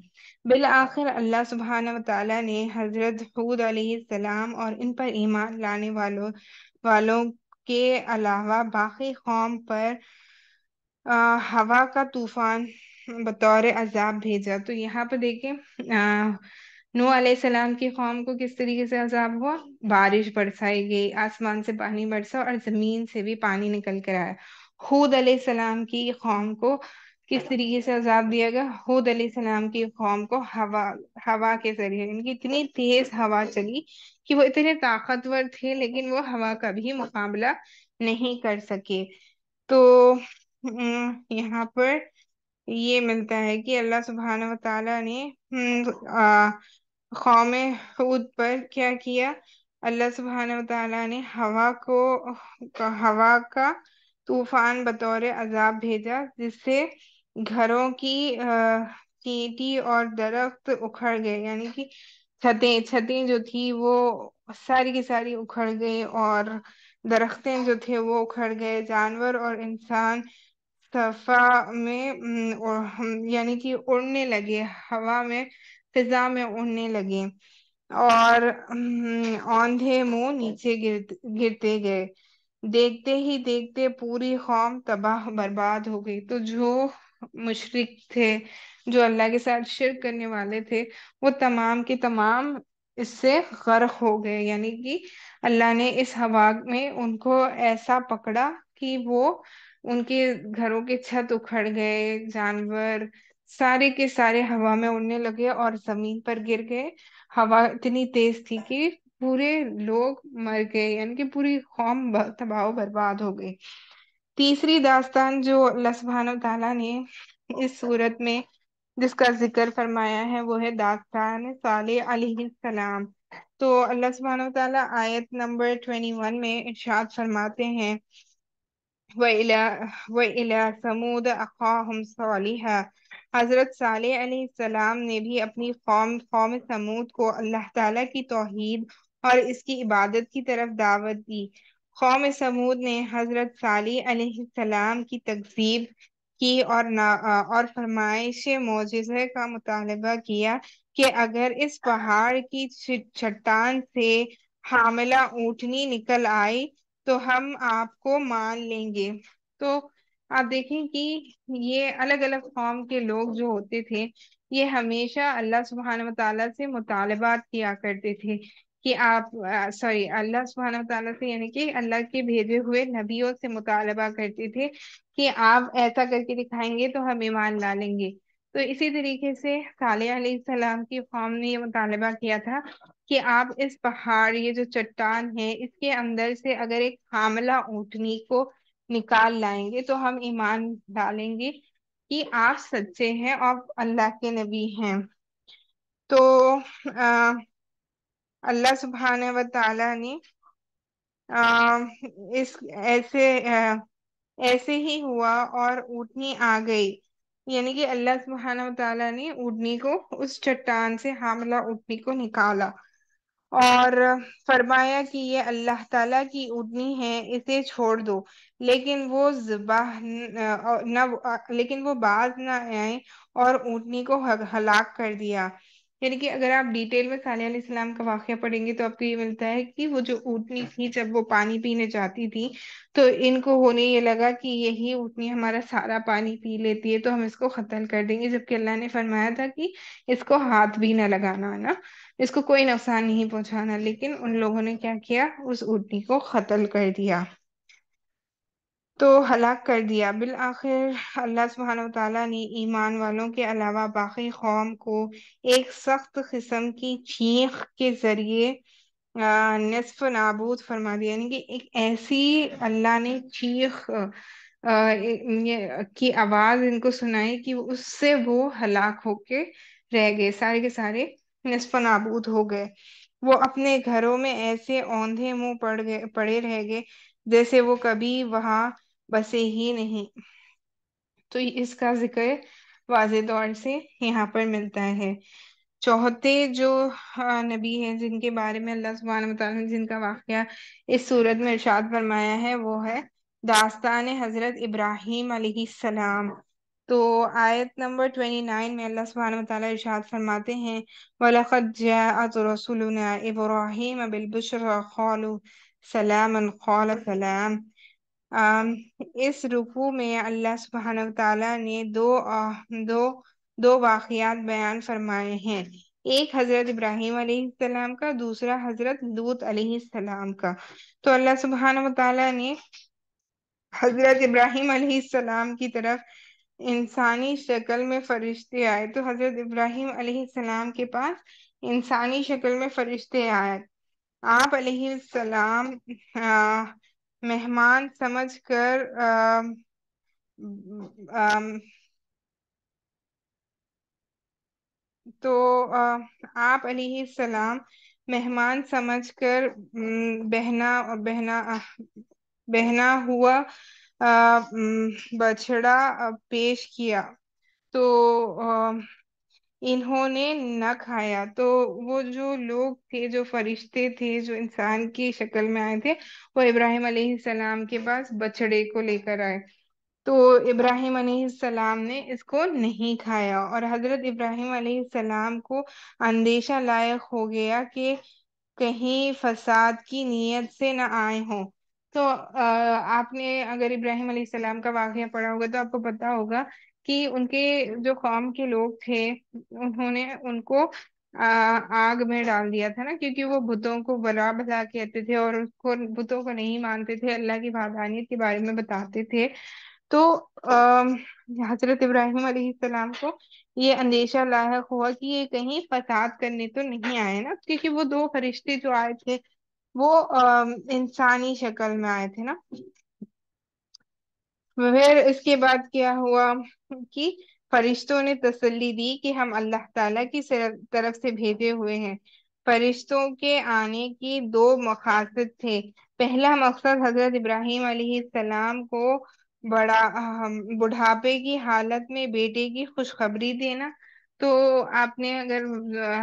بالآخر اللہ سبحانہ وتعالیٰ نے حضرت حود علیہ السلام اور ان پر ایمان لانے والوں کے علاوہ باقی قوم پر ہوا کا طوفان بطور عذاب بھیجا۔ تو یہاں پہ دیکھیں نوح علیہ السلام کی قوم کو کس طریقے سے عذاب ہوا، بارش برسائی گئی، آسمان سے پانی برسا اور زمین سے بھی پانی نکل کر آیا۔ حود علیہ السلام کی قوم کو کس طریقے سے عذاب دیا گیا، حود علیہ السلام کی قوم کو ہوا کے ذریعے، ان کی اتنی تیز ہوا چلی کہ وہ اتنے طاقتور تھے لیکن وہ ہوا کا بھی مقابلہ نہیں کر سکے۔ تو یہاں پر یہ ملتا ہے کہ اللہ سبحانہ وتعالیٰ نے قوم ہود پر کیا کیا، اللہ سبحانہ وتعالیٰ نے ہوا کا طوفان بطور عذاب بھیجا، جس سے گھروں کی چینٹی اور درخت اکھڑ گئے، یعنی کہ چھتیں جو تھی وہ ساری کی ساری اکھڑ گئی، اور درختیں جو تھے وہ اکھڑ گئے، جانور اور انسان صفا میں یعنی کہ اڑنے لگے، ہوا میں فضا میں اڑنے لگے، اور اوندھے منہ نیچے گرتے گئے۔ دیکھتے ہی دیکھتے پوری قوم تباہ برباد ہو گئی۔ تو جو مشرک تھے، جو اللہ کے ساتھ شرک کرنے والے تھے، وہ تمام کے تمام اس سے غرق ہو گئے، یعنی کہ اللہ نے اس ہوا میں ان کو ایسا پکڑا کہ وہ ان کے گھروں کے چھت اکھڑ گئے، جانور سارے کے سارے ہوا میں اڑنے لگے اور زمین پر گر گئے۔ ہوا اتنی تیز تھی کہ پورے لوگ مر گئے، یعنی کہ پوری قوم تباہ و برباد ہو گئی۔ تیسری داستان جو اللہ سبحانہ وتعالیٰ نے اس صورت میں جس کا ذکر فرمایا ہے وہ ہے داستان صالح علیہ السلام۔ تو اللہ سبحانہ وتعالیٰ آیت نمبر 21 میں ارشاد فرماتے ہیں، وَإِلَىٰ ثَمُودَ أَخَاهُمْ صَالِحًا، حضرت صالح علیہ السلام نے بھی اپنی قوم ثمود کو اللہ تعالیٰ کی توحید اور اس کی عبادت کی طرف دعوت دی۔ قوم ثمود نے حضرت صالح علیہ السلام کی تکذیب کی اور فرمائش معجزے کا مطالبہ کیا کہ اگر اس پہاڑ کی چٹان سے حاملہ اونٹنی نکل آئی تو ہم آپ کو مان لیں گے۔ تو آپ دیکھیں کہ یہ الگ الگ قوم کے لوگ جو ہوتے تھے، یہ ہمیشہ اللہ سبحانہ وتعالیٰ سے مطالبات کیا کرتے تھے کہ اللہ سبحانہ وتعالیٰ سے، یعنی کہ اللہ کے بھیجے ہوئے نبیوں سے مطالبہ کرتے تھے کہ آپ ایسا کر کے دکھائیں گے تو ہم ایمان لا لیں گے۔ تو اسی طریقے سے صالح علیہ السلام کی قوم نے یہ مطالبہ کیا تھا کہ آپ اس پہاڑ، یہ جو چٹان ہے، اس کے اندر سے اگر ایک حاملہ اونٹنی کو نکال لائیں گے تو ہم ایمان ڈالیں گے کہ آپ سچے ہیں اور اللہ کے نبی ہیں۔ تو اللہ سبحانہ وتعالیٰ نے اس ایسے ہی ہوا اور اونٹنی آ گئی، یعنی کہ اللہ سبحانہ وتعالیٰ نے اونٹنی کو، اس چٹان سے حاملہ اونٹنی کو نکالا اور فرمایا کہ یہ اللہ تعالیٰ کی اونٹنی ہے، اسے چھوڑ دو، لیکن وہ باز نہ آئے اور اونٹنی کو ہلاک کر دیا۔ یعنی کہ اگر آپ ڈیٹیل میں صالح علیہ السلام کا واقعہ پڑھیں گے تو آپ کو یہ ملتا ہے کہ وہ جو اونٹنی تھی، جب وہ پانی پینے جاتی تھی تو ان کو ہونے یہ لگا کہ یہی اونٹنی ہمارا سارا پانی پی لیتی ہے تو ہم اس کو قتل کر دیں گے، جبکہ اللہ نے فرمایا تھا کہ اس کو ہاتھ بھی نہ لگانا نا، اس کو کوئی نقصان نہیں پہنچانا، لیکن ان لوگوں نے کیا کیا، اس اونٹنی کو قتل کر دیا، تو ہلاک کر دیا۔ بالآخر اللہ سبحانہ وتعالیٰ نے ایمان والوں کے علاوہ باقی قوم کو ایک سخت قسم کی چیخ کے ذریعے نصف نابود فرما دیا، یعنی کہ ایک ایسی اللہ نے چیخ کی آواز ان کو سنائی کہ اس سے وہ ہلاک ہو کے رہ گئے، سارے کے سارے نصف نابود ہو گئے۔ وہ اپنے گھروں میں ایسے اوندھے منہ پڑے رہ گئے جیسے وہ کبھی وہاں بسے ہی نہیں۔ تو اس کا ذکر واضح طور سے یہاں پر ملتا ہے۔ چوتھے جو نبی ہیں جن کے بارے میں اللہ سبحانہ وتعالی نے جن کا واقعہ اس صورت میں ارشاد فرمایا ہے، وہ ہے داستان حضرت ابراہیم علیہ السلام۔ تو آیت نمبر 29 میں اللہ سبحانہ وتعالی ارشاد فرماتے ہیں، وَلَقَدْ جَاءَتْ رُسُلُنَا إِبْرَاهِيمَ بِالْبُشْرَىٰ قَالُوا سَلَامًا قَالَ سَلَامٌ۔ آم، اس رکوع میں اللہ سبحانہ وتعالی نے دو دو واقعات بیان فرمائے ہیں، ایک حضرت ابراہیم علیہ السلام کا، دوسرا حضرت لوط علیہ السلام کا۔ تو اللہ سبحانہ وتعالی نے حضرت ابراہیم علیہ السلام کی طرف انسانی شکل میں فرشتے آئے، تو حضرت ابراہیم علیہ السلام کے پاس انسانی شکل میں فرشتے آئے۔ آپ علیہ السلام مہمان سمجھ کر تو آپ علیہ السلام مہمان سمجھ کر بہنا بہنا ہوا بچڑا پیش کیا، تو انہوں نے نہ کھایا۔ تو وہ جو لوگ تھے، جو فرشتے تھے جو انسان کی شکل میں آئے تھے، وہ ابراہیم علیہ السلام کے پاس بچڑے کو لے کر آئے، تو ابراہیم علیہ السلام نے اس کو نہیں کھایا، اور حضرت ابراہیم علیہ السلام کو اندیشہ لاحق ہو گیا کہ کہیں فساد کی نیت سے نہ آئے ہوں۔ تو آپ نے اگر ابراہیم علیہ السلام کا واقعہ پڑھا ہوگا تو آپ کو پتا ہوگا کہ ان کے جو قوم کے لوگ تھے، انہوں نے ان کو آگ میں ڈال دیا تھا نا، کیونکہ وہ بتوں کو بلا بلا کہتے تھے اور اس کو بتوں کو نہیں مانتے تھے، اللہ کی وحدانیت کے بارے میں بتاتے تھے۔ تو حضرت ابراہیم علیہ السلام کو یہ اندیشہ لاحق ہوا کہ یہ کہیں فساد کرنے تو نہیں آئے نا، کیونکہ وہ دو فرشتے جو آئے تھے وہ انسانی شکل میں آئے تھے نا۔ پھر اس کے بعد کیا ہوا کہ فرشتوں نے تسلی دی کہ ہم اللہ تعالیٰ کی طرف سے بھیجے ہوئے ہیں۔ فرشتوں کے آنے کی دو مقاصد تھے۔ پہلا مقصد حضرت ابراہیم علیہ السلام کو بڑھاپے کی حالت میں بیٹے کی خوشخبری دینا۔ تو آپ نے اگر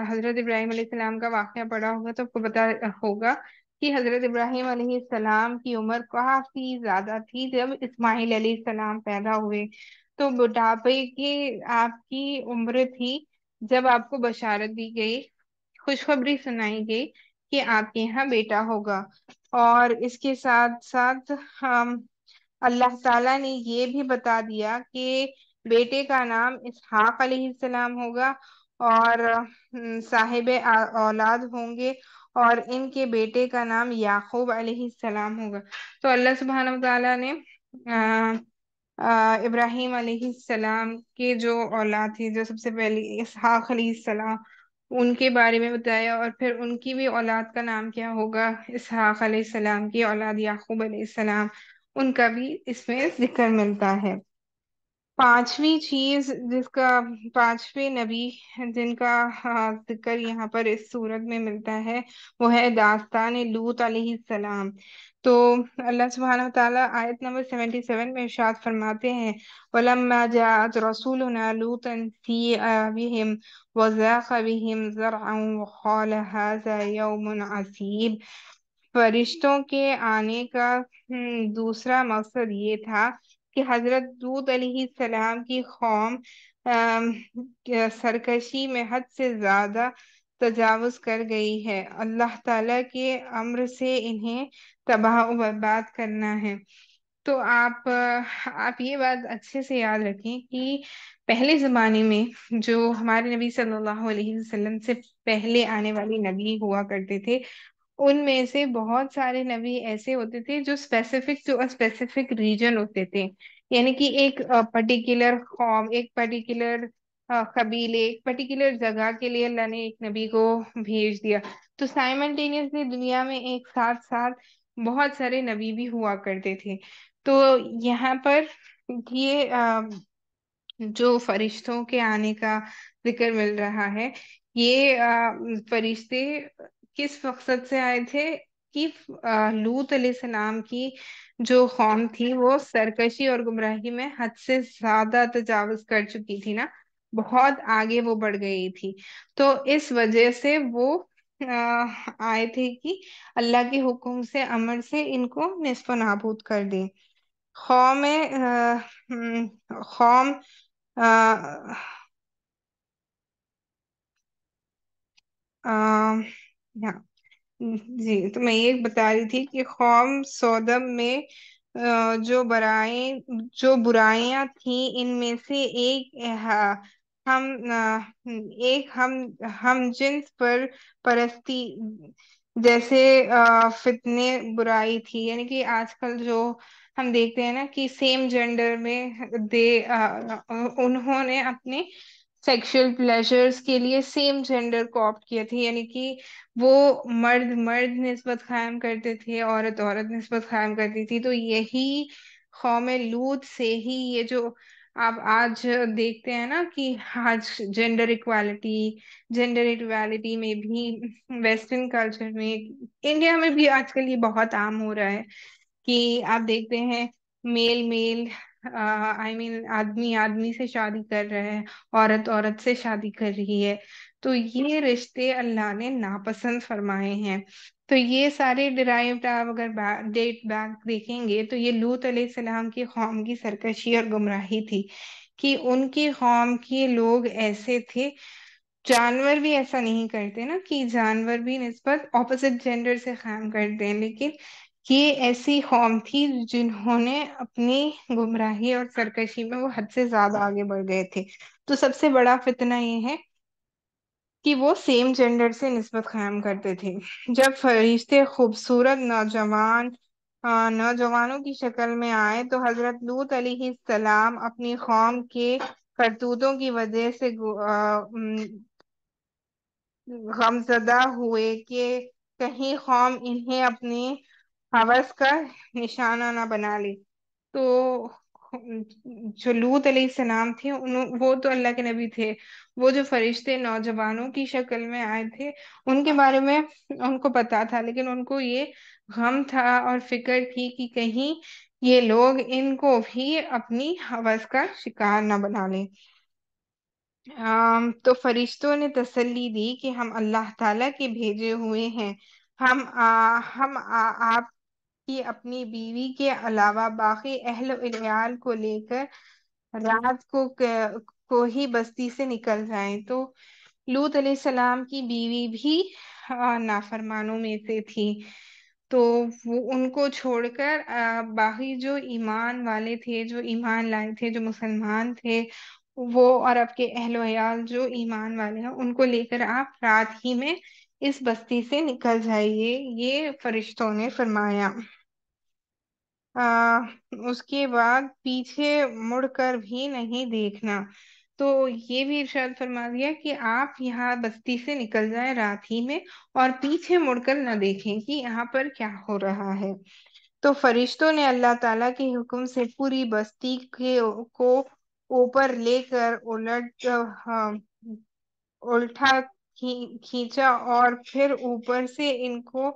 حضرت ابراہیم علیہ السلام کا واقعہ پڑھا ہوگا تو آپ کو پتا ہوگا کہ حضرت ابراہیم علیہ السلام کی عمر کافی زیادہ تھی جب اسماعیل علیہ السلام پیدا ہوئے، تو بڑھاپے کی آپ کی عمر تھی جب آپ کو بشارت دی گئی، خوشخبری سنائی گئی کہ آپ کے یہاں بیٹا ہوگا۔ اور اس کے ساتھ ساتھ اللہ تعالیٰ نے یہ بھی بتا دیا کہ بیٹے کا نام اسحاق علیہ السلام ہوگا، اور صاحب اولاد ہوں گے، اور ان کے بیٹے کا نام یعقوب علیہ السلام ہوگا۔ تو اللہ سبحانہ وتعالیٰ نے ابراہیم علیہ السلام کے جو اولاد تھی، جو سب سے پہلی اسحاق علیہ السلام، ان کے بارے میں بتایا، اور پھر ان کی بھی اولاد کا نام کیا ہوگا، اسحاق علیہ السلام کی اولاد یعقوب علیہ السلام، ان کا بھی اس میں ذکر ملتا ہے۔ پانچویں چیز پانچویں نبی جن کا ذکر یہاں پر اس صورت میں ملتا ہے، وہ ہے داستان لوط علیہ السلام۔ تو اللہ سبحانہ وتعالیٰ آیت نمبر 77 میں ارشاد فرماتے ہیں، وَلَمَّا جَاءَتْ رَسُولُنَا لُوطًا سِيءَ بِهِمْ وَضَاقَ بِهِمْ ذَرْعًا وَقَالَ هَٰذَا يَوْمٌ عَصِيبٌ۔ فرشتوں کے آنے کا دوسرا مقصد یہ تھا کہ حضرت لوط علیہ السلام کی قوم سرکشی میں حد سے زیادہ تجاوز کر گئی ہے، اللہ تعالیٰ کے امر سے انہیں تباہ و برباد کرنا ہے۔ تو آپ یہ بات اچھے سے یاد رکھیں کہ پہلے زمانے میں جو ہمارے نبی صلی اللہ علیہ وسلم سے پہلے آنے والی نبی ہوا کرتے تھے، ان میں سے بہت سارے نبی ایسے ہوتے تھے جو اسپیسیفک ریجن ہوتے تھے، یعنی کہ ایک پرٹیکولر قوم، ایک پرٹیکولر قبیلے، ایک پرٹیکولر جگہ کے لیے اللہ نے ایک نبی کو بھیج دیا۔ تو سائملٹینیسلی دنیا میں ایک ساتھ ساتھ بہت سارے نبی بھی ہوا کرتے تھے۔ تو یہاں پر یہ جو فرشتوں کے آنے کا ذکر مل رہا ہے، یہ فرشتے کس مقصد سے آئے تھے کہ لوط علیہ السلام کی جو قوم تھی وہ سرکشی اور گمراہی میں حد سے زیادہ تجاوز کر چکی تھی نا۔ بہت آگے وہ بڑھ گئی تھی، تو اس وجہ سے وہ آئے تھے کہ اللہ کے حکم سے، امر سے ان کو نصف و نابود کر دیں۔ قوم قوم آ، آ، yeah. جی، تو میں یہ بتا رہی تھی کہ قوم سودم میں جو برائیاں تھیں، ان میں سے ایک ہم آ، ایک ہم جنس پر پرستی جیسے فتنے برائی تھی، یعنی کہ آج کل جو ہم دیکھتے ہیں نا کہ سیم جینڈر میں دے انہوں نے اپنے سیکشل پلیجرز کے لیے سیم جینڈر کو آپٹ کیا تھے، یعنی کہ وہ مرد مرد نسبت قائم کرتے تھے، عورت عورت نسبت قائم کرتی تھی۔ تو یہی قوم لوط سے ہی یہ جو آپ آج دیکھتے ہیں نا کہ آج جینڈر اکوالٹی میں بھی ویسٹرن کلچر میں، انڈیا میں بھی آج کل یہ بہت عام ہو رہا ہے کہ آپ دیکھتے ہیں میل میل آئی مین آدمی آدمی سے شادی کر رہے ہیں، عورت عورت سے شادی کر رہی ہے۔ تو یہ رشتے اللہ نے ناپسند فرمائے ہیں۔ تو یہ سارے ڈرائیوڈ آپ اگر ڈیٹ بیک دیکھیں گے تو یہ لوط علیہ السلام کی قوم کی سرکشی اور گمراہی تھی کہ ان کی قوم کے لوگ ایسے تھے۔ جانور بھی ایسا نہیں کرتے نا کہ جانور بھی نسبت اپوزٹ جینڈر سے قائم کرتے ہیں، لیکن یہ ایسی قوم تھی جنہوں نے اپنی گمراہی اور سرکشی میں وہ حد سے زیادہ آگے بڑھ گئے تھے۔ تو سب سے بڑا فتنہ یہ ہے کہ وہ سیم جینڈر سے نسبت قائم کرتے تھے۔ جب فرشتے خوبصورت نوجوانوں کی شکل میں آئے تو حضرت لوط علیہ السلام اپنی قوم کے کرتوتوں کی وجہ سے غمزدہ ہوئے کہ کہیں قوم انہیں اپنی ہوس کا نشانہ نہ بنا لے۔ تو جو لوط علیہ السلام تھے وہ تو اللہ کے نبی تھے، وہ جو فرشتے نوجوانوں کی شکل میں آئے تھے ان کے بارے میں ان کو پتا تھا، لیکن ان کو یہ غم تھا اور فکر تھی کہ کہیں یہ لوگ ان کو بھی اپنی ہوس کا شکار نہ بنا لیں۔ تو فرشتوں نے تسلی دی کہ ہم اللہ تعالیٰ کے بھیجے ہوئے ہیں، آپ کی اپنی بیوی کے علاوہ باقی اہل و عیال کو لے کر رات کو ہی بستی سے نکل جائیں۔ تو لوط علیہ السلام کی بیوی بھی نافرمانوں میں سے تھی، تو وہ ان کو چھوڑ کر باقی جو ایمان والے تھے، جو ایمان لائے تھے، جو مسلمان تھے، وہ اور آپ کے اہل و عیال جو ایمان والے ہیں ان کو لے کر آپ رات ہی میں اس بستی سے نکل جائیے، یہ فرشتوں نے فرمایا۔ اس کے بعد پیچھے مڑ کر بھی نہیں دیکھنا۔ تو یہ بھی ارشاد فرما دیا کہ آپ یہاں بستی سے نکل جائیں رات ہی میں اور پیچھے مڑ کر نہ دیکھیں کہ یہاں پر کیا ہو رہا ہے۔ تو فرشتوں نے اللہ تعالیٰ کے حکم سے پوری بستی کو اوپر لے کر الٹا کھینچا اور پھر اوپر سے ان کو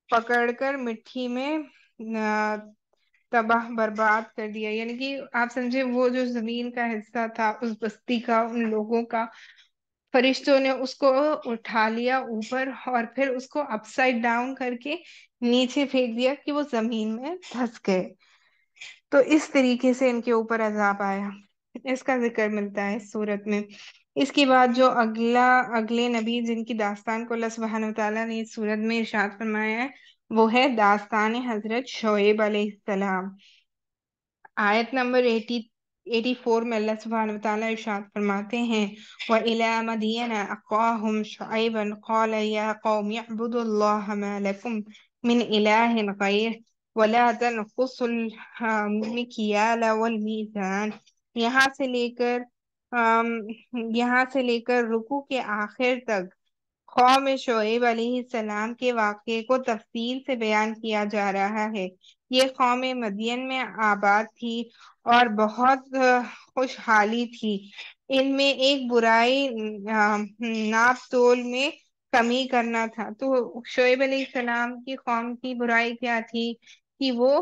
پکڑ کر مٹی میں تباہ برباد کر دیا، یعنی کہ آپ سمجھے وہ جو زمین کا حصہ تھا اس بستی کا، ان لوگوں کا، فرشتوں نے اس کو اٹھا لیا اوپر اور پھر اس کو اپ سائڈ ڈاؤن کر کے نیچے پھینک دیا کہ وہ زمین میں دھس گئے۔ تو اس طریقے سے ان کے اوپر عذاب آیا، اس کا ذکر ملتا ہے اس صورت میں۔ اس کے بعد جو اگلے نبی جن کی داستان کو اللہ سبحانہ وتعالیٰ نے اس صورت میں ارشاد فرمایا ہے وہ ہے داستان حضرت شعیب علیہ السلام۔ آیت نمبر 84 میں اللہ سبحانہ وتعالیٰ ارشاد فرماتے ہیں وَإِلَى مَدْيَنَ أَخَاهُمْ شُعَيْبًا قَالَ يَا قَوْمِ اعْبُدُوا اللَّهَ مَا لَكُمْ مِنْ إِلَٰهٍ غَيْرُهُ وَلَا تَنْقُصُوا الْمِكْيَالَ وَالْمِيزَانَ۔ یہاں سے لے کر رکوع کے آخر تک قوم شعیب علیہ السلام کے واقعے کو تفصیل سے بیان کیا جا رہا ہے۔ یہ قوم مدین میں آباد تھی اور بہت خوشحالی تھی۔ ان میں ایک برائی ناپ تول میں کمی کرنا تھا۔ تو شعیب علیہ السلام کی قوم کی برائی کیا تھی کہ وہ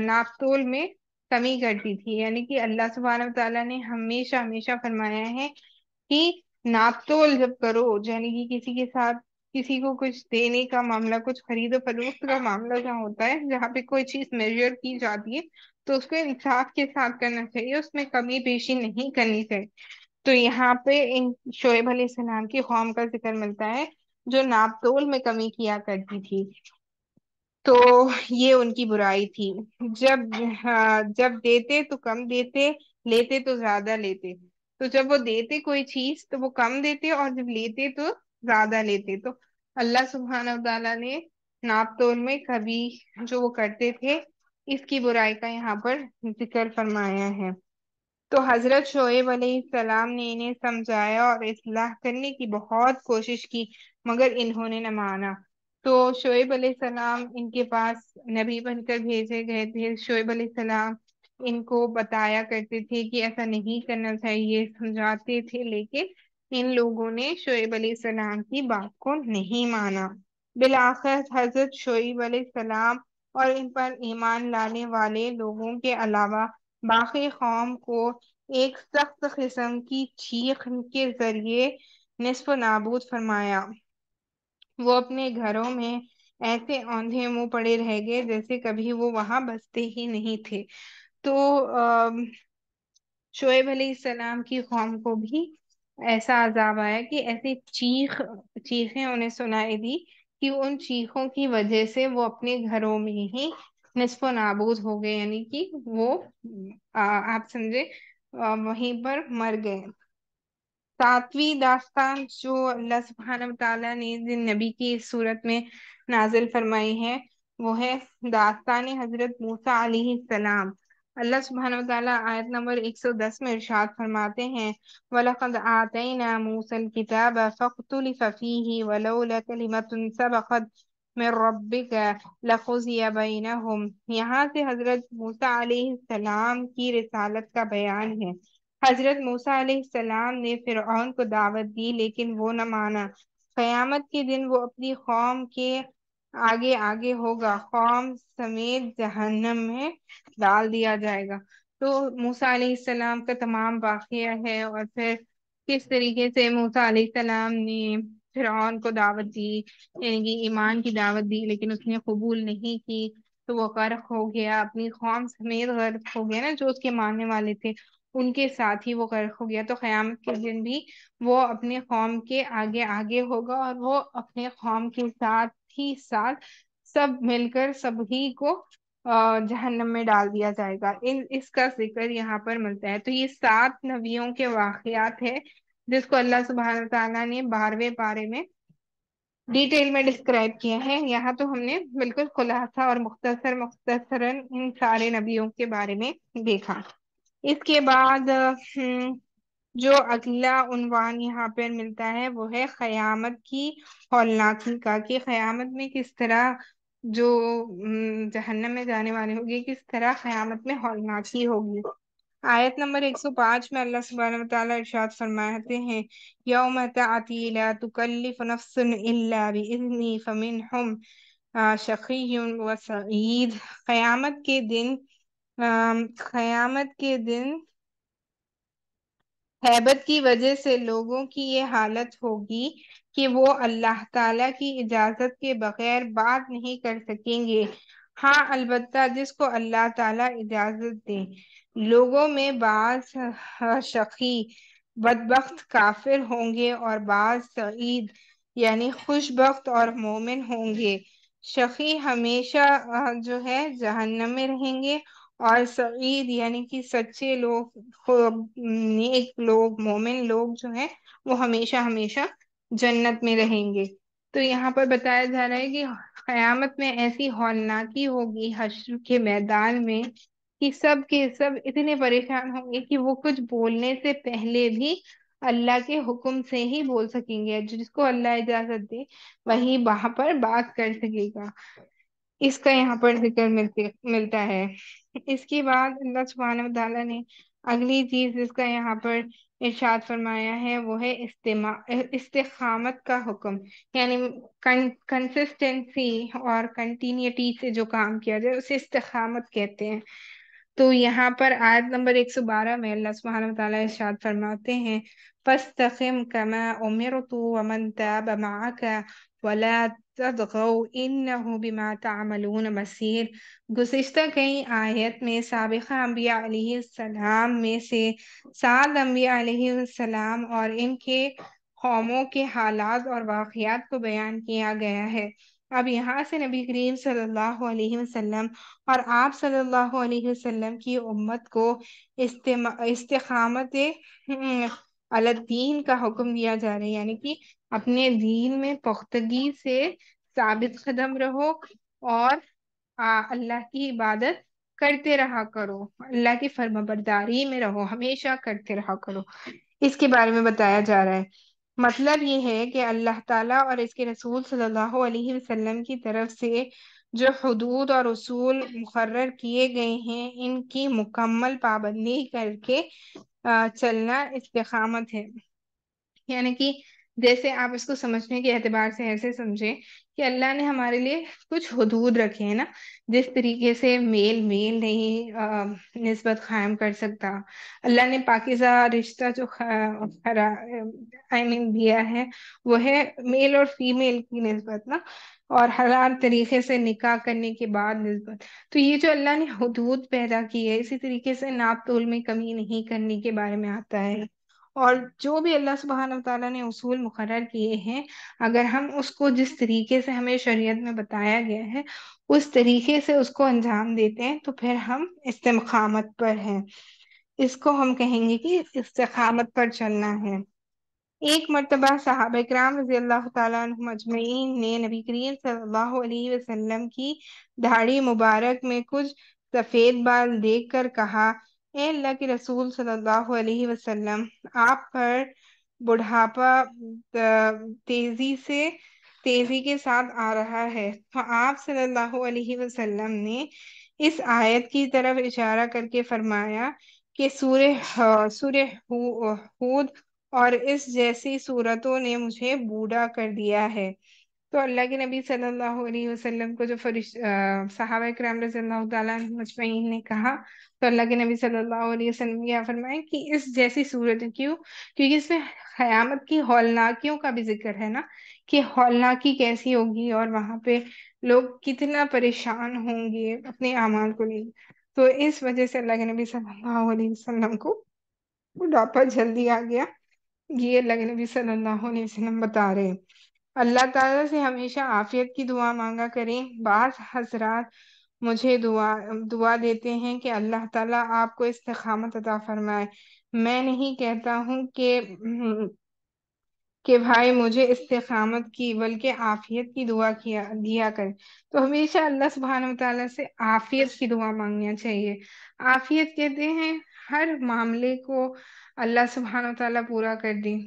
ناپ تول میں کمی کرتی تھی، یعنی کہ اللہ سبحانہ وتعالیٰ نے ہمیشہ ہمیشہ فرمایا ہے کہ ناپ تول جب کرو، یعنی کہ کسی کے ساتھ کسی کو کچھ دینے کا معاملہ، کچھ خرید و فروخت کا معاملہ جہاں ہوتا ہے، جہاں پہ کوئی چیز میجر کی جاتی ہے، تو اس کو انصاف کے ساتھ کرنا چاہیے، اس میں کمی بیشی نہیں کرنی چاہیے۔ تو یہاں پہ ان شعیب علیہ السلام کی قوم کا ذکر ملتا ہے جو ناپ تول میں کمی کیا کرتی تھی۔ تو یہ ان کی برائی تھی، جب جب دیتے تو کم دیتے، لیتے تو زیادہ لیتے۔ تو جب وہ دیتے کوئی چیز تو وہ کم دیتے، اور جب لیتے تو زیادہ لیتے۔ تو اللہ سبحانہ وتعالیٰ نے ناپ تول میں کبھی جو وہ کرتے تھے، اس کی برائی کا یہاں پر ذکر فرمایا ہے۔ تو حضرت شعیب علیہ السلام نے انہیں سمجھایا اور اصلاح کرنے کی بہت کوشش کی، مگر انہوں نے نہ مانا۔ تو شعیب علیہ السلام ان کے پاس نبی بن کر بھیجے گئے تھے۔ شعیب علیہ السلام ان کو بتایا کرتے تھے کہ ایسا نہیں کرنا چاہیے، سمجھاتے تھے، لیکن ان لوگوں نے شعیب علیہ السلام کی بات کو نہیں مانا۔ بالآخر حضرت شعیب علیہ السلام اور ان پر ایمان لانے والے لوگوں کے علاوہ باقی قوم کو ایک سخت قسم کی چیخ کے ذریعے نصف و نابود فرمایا۔ وہ اپنے گھروں میں ایسے اوندھے منہ پڑے رہ گئے جیسے کبھی وہ وہاں بستے ہی نہیں تھے۔ تو شعیب علیہ السلام کی قوم کو بھی ایسا عذاب آیا کہ ایسی چیخیں انہیں سنائی دی کہ ان چیخوں کی وجہ سے وہ اپنے گھروں میں ہی نصف و نابود ہو گئے، یعنی کہ وہ آپ سمجھے وہیں پر مر گئے۔ ساتویں داستان جو اللہ سبحانہ وتعالیٰ نے جن نبی کی صورت میں نازل فرمائی ہے، وہ ہے داستان حضرت موسیٰ علیہ السلام۔ اللہ سبحانہ وتعالیٰ آیت نمبر 110 میں ارشاد فرماتے ہیں، وَلَقَدْ آتَيْنَا مُوسَى الْكِتَابَ فَاخْتُلِفَ فِيهِ وَلَوْلَا كَلِمَةٌ سَبَقَتْ مِن رَّبِّكَ لَقُضِيَ بَيْنَهُمْ۔ یہاں سے حضرت موسیٰ علیہ السلام کی رسالت کا بیان ہے۔ حضرت موسیٰ علیہ السلام نے فرعون کو دعوت دی، لیکن وہ نہ مانا۔ قیامت کے دن وہ اپنی قوم کے آگے آگے ہوگا، قوم سمیت جہنم میں ڈال دیا جائے گا۔ تو موسیٰ علیہ السلام کا تمام واقعہ ہے، اور پھر کس طریقے سے موسیٰ علیہ السلام نے فرعون کو دعوت دی، یعنی کہ ایمان کی دعوت دی، لیکن اس نے قبول نہیں کی، تو وہ غرق ہو گیا، اپنی قوم سمیت غرق ہو گیا نا، جو اس کے ماننے والے تھے ان کے ساتھ ہی وہ غرق ہو گیا۔ تو قیامت کے دن بھی وہ اپنے قوم کے آگے آگے ہوگا، اور وہ اپنے قوم کے ساتھ ہی ساتھ سب مل کر سبھی کو جہنم میں ڈال دیا جائے گا۔ اس کا ذکر یہاں پر ملتا ہے۔ تو یہ 7 نبیوں کے واقعات ہے جس کو اللہ سبحانہ تعالیٰ نے 12ویں پارے میں ڈیٹیل میں ڈسکرائب کیا ہے۔ یہاں تو ہم نے بالکل خلاصہ اور مختصراً ان سارے نبیوں کے بارے میں دیکھا۔ اس کے بعد جو اگلا عنوان یہاں پر ملتا ہے وہ ہے قیامت کی ہولناکی کا، کہ قیامت میں کس طرح جو جہنم میں جانے والے ہوگی، کس طرح قیامت میں ہولناکی ہوگی۔ آیت نمبر 105 میں اللہ سبحانہ وتعالیٰ ارشاد فرماتے ہیں، یوم تأتی لا تکلف نفس الا بإذنی فمنہم شقی و سعید۔ قیامت کے دن ہیبت کی وجہ سے لوگوں کی یہ حالت ہوگی کہ وہ اللہ تعالیٰ کی اجازت کے بغیر بات نہیں کر سکیں گے، ہاں البتہ جس کو اللہ تعالیٰ اجازت دے۔ لوگوں میں بعض شقی بدبخت کافر ہوں گے اور بعض سعید یعنی خوش بخت اور مومن ہوں گے۔ شقی ہمیشہ جو ہے جہنم میں رہیں گے، اور سعید یعنی کہ سچے لوگ، نیک لوگ، مومن لوگ جو ہیں وہ ہمیشہ ہمیشہ جنت میں رہیں گے۔ تو یہاں پر بتایا جا رہا ہے کہ قیامت میں ایسی ہولناکی ہوگی حشر کے میدان میں کہ سب کے سب اتنے پریشان ہوں گے کہ وہ کچھ بولنے سے پہلے بھی اللہ کے حکم سے ہی بول سکیں گے، جس کو اللہ اجازت دے وہی وہاں پر بات کر سکے گا۔ اس کا یہاں پر ذکر ملتا ہے۔ اس کے بعد اللہ سبحانہ وتعالیٰ نے اگلی چیز جس کا یہاں پر ارشاد فرمایا ہے وہ ہے استقامت کا حکم، یعنی کنسسٹنسی اور کنٹینیوٹی سے جو کام کیا جائے اسے استقامت کہتے ہیں۔ تو یہاں پر آیت نمبر 112 میں اللہ سبحانہ وتعالیٰ ارشاد فرماتے ہیں فَاسْتَقِمْ كَمَا أُمِرْتُ وَمَنْ تَابَ مَعَكَ وَلَا تَطْغَوْا إِنَّهُ بِمَا تَعْمَلُونَ بَصِيرٌ۔ گزشتہ کئی آیت میں سابقہ انبیاء علیہ السلام میں سے 7 انبیاء علیہ السلام اور ان کے قوموں کے حالات اور واقعات کو بیان کیا گیا ہے۔ اب یہاں سے نبی کریم صلی اللہ علیہ وسلم اور آپ صلی اللہ علیہ وسلم کی امت کو استقامت علی الدین کا حکم دیا جا رہا ہے، یعنی کہ اپنے دین میں پختگی سے ثابت قدم رہو اور اللہ کی عبادت کرتے رہا کرو، اللہ کی فرما برداری میں رہو، ہمیشہ کرتے رہا کرو۔ اس کے بارے میں بتایا جا رہا ہے۔ مطلب یہ ہے کہ اللہ تعالیٰ اور اس کے رسول صلی اللہ علیہ وسلم کی طرف سے جو حدود اور اصول مقرر کیے گئے ہیں ان کی مکمل پابندی کر کے چلنا استقامت ہے۔ یعنی کہ جیسے آپ اس کو سمجھنے کے اعتبار سے ایسے سمجھیں کہ اللہ نے ہمارے لیے کچھ حدود رکھے ہیں نا، جس طریقے سے میل نہیں نسبت قائم کر سکتا۔ اللہ نے پاکیزہ رشتہ جو دیا ہے وہ ہے میل اور فیمیل کی نسبت نا، اور حلال طریقے سے نکاح کرنے کے بعد نسبت۔ تو یہ جو اللہ نے حدود پیدا کی ہے، اسی طریقے سے ناپ تول میں کمی نہیں کرنے کے بارے میں آتا ہے۔ اور جو بھی اللہ سبحانہ وتعالیٰ نے اصول مقرر کیے ہیں، اگر ہم اس کو جس طریقے سے ہمیں شریعت میں بتایا گیا ہے اس طریقے سے اس کو انجام دیتے ہیں تو پھر ہم استقامت پر ہیں۔ اس کو ہم کہیں گے کہ استقامت پر چلنا ہے۔ ایک مرتبہ صحابہ کرام رضی اللہ تعالیٰ عنہم اجمعین نے نبی کریم صلی اللہ علیہ وسلم کی داڑھی مبارک میں کچھ سفید بال دیکھ کر کہا، اے اللہ کے رسول صلی اللہ علیہ وسلم، آپ پر بڑھاپا تیزی کے ساتھ آ رہا ہے۔ تو آپ صلی اللہ علیہ وسلم نے اس آیت کی طرف اشارہ کر کے فرمایا کہ سورہ ہود اور اس جیسی صورتوں نے مجھے بوڑھا کر دیا ہے۔ تو اللہ کے نبی صلی اللہ علیہ وسلم کو جو صحابہ کرام رضی اللہ تعالیٰ عنہم اجمعین نے کہا تو اللہ کے نبی صلی اللہ علیہ وسلم کیا فرمائے کہ اس جیسی صورت کیوں؟ کیونکہ اس میں قیامت کی ہولناکیوں کا بھی ذکر ہے نا، کہ ہولناکی کیسی ہوگی اور وہاں پہ لوگ کتنا پریشان ہوں گے اپنے اعمال کو لے۔ تو اس وجہ سے اللہ کے نبی صلی اللہ علیہ وسلم کو بڑھاپا جلدی آ گیا، یہ اللہ کے نبی صلی اللہ علیہ وسلم بتا رہے ہیں۔ اللہ تعالیٰ سے ہمیشہ عافیت کی دعا مانگا کریں۔ بعض حضرات مجھے دعا دیتے ہیں کہ اللہ تعالیٰ آپ کو استقامت عطا فرمائے۔ میں نہیں کہتا ہوں کہ بھائی مجھے استقامت کی بلکہ عافیت کی دعا دیا کر۔ تو ہمیشہ اللہ سبحانہ وتعالیٰ سے عافیت کی دعا مانگنا چاہیے۔ عافیت کہتے ہیں ہر معاملے کو اللہ سبحانہ وتعالیٰ پورا کر دیں۔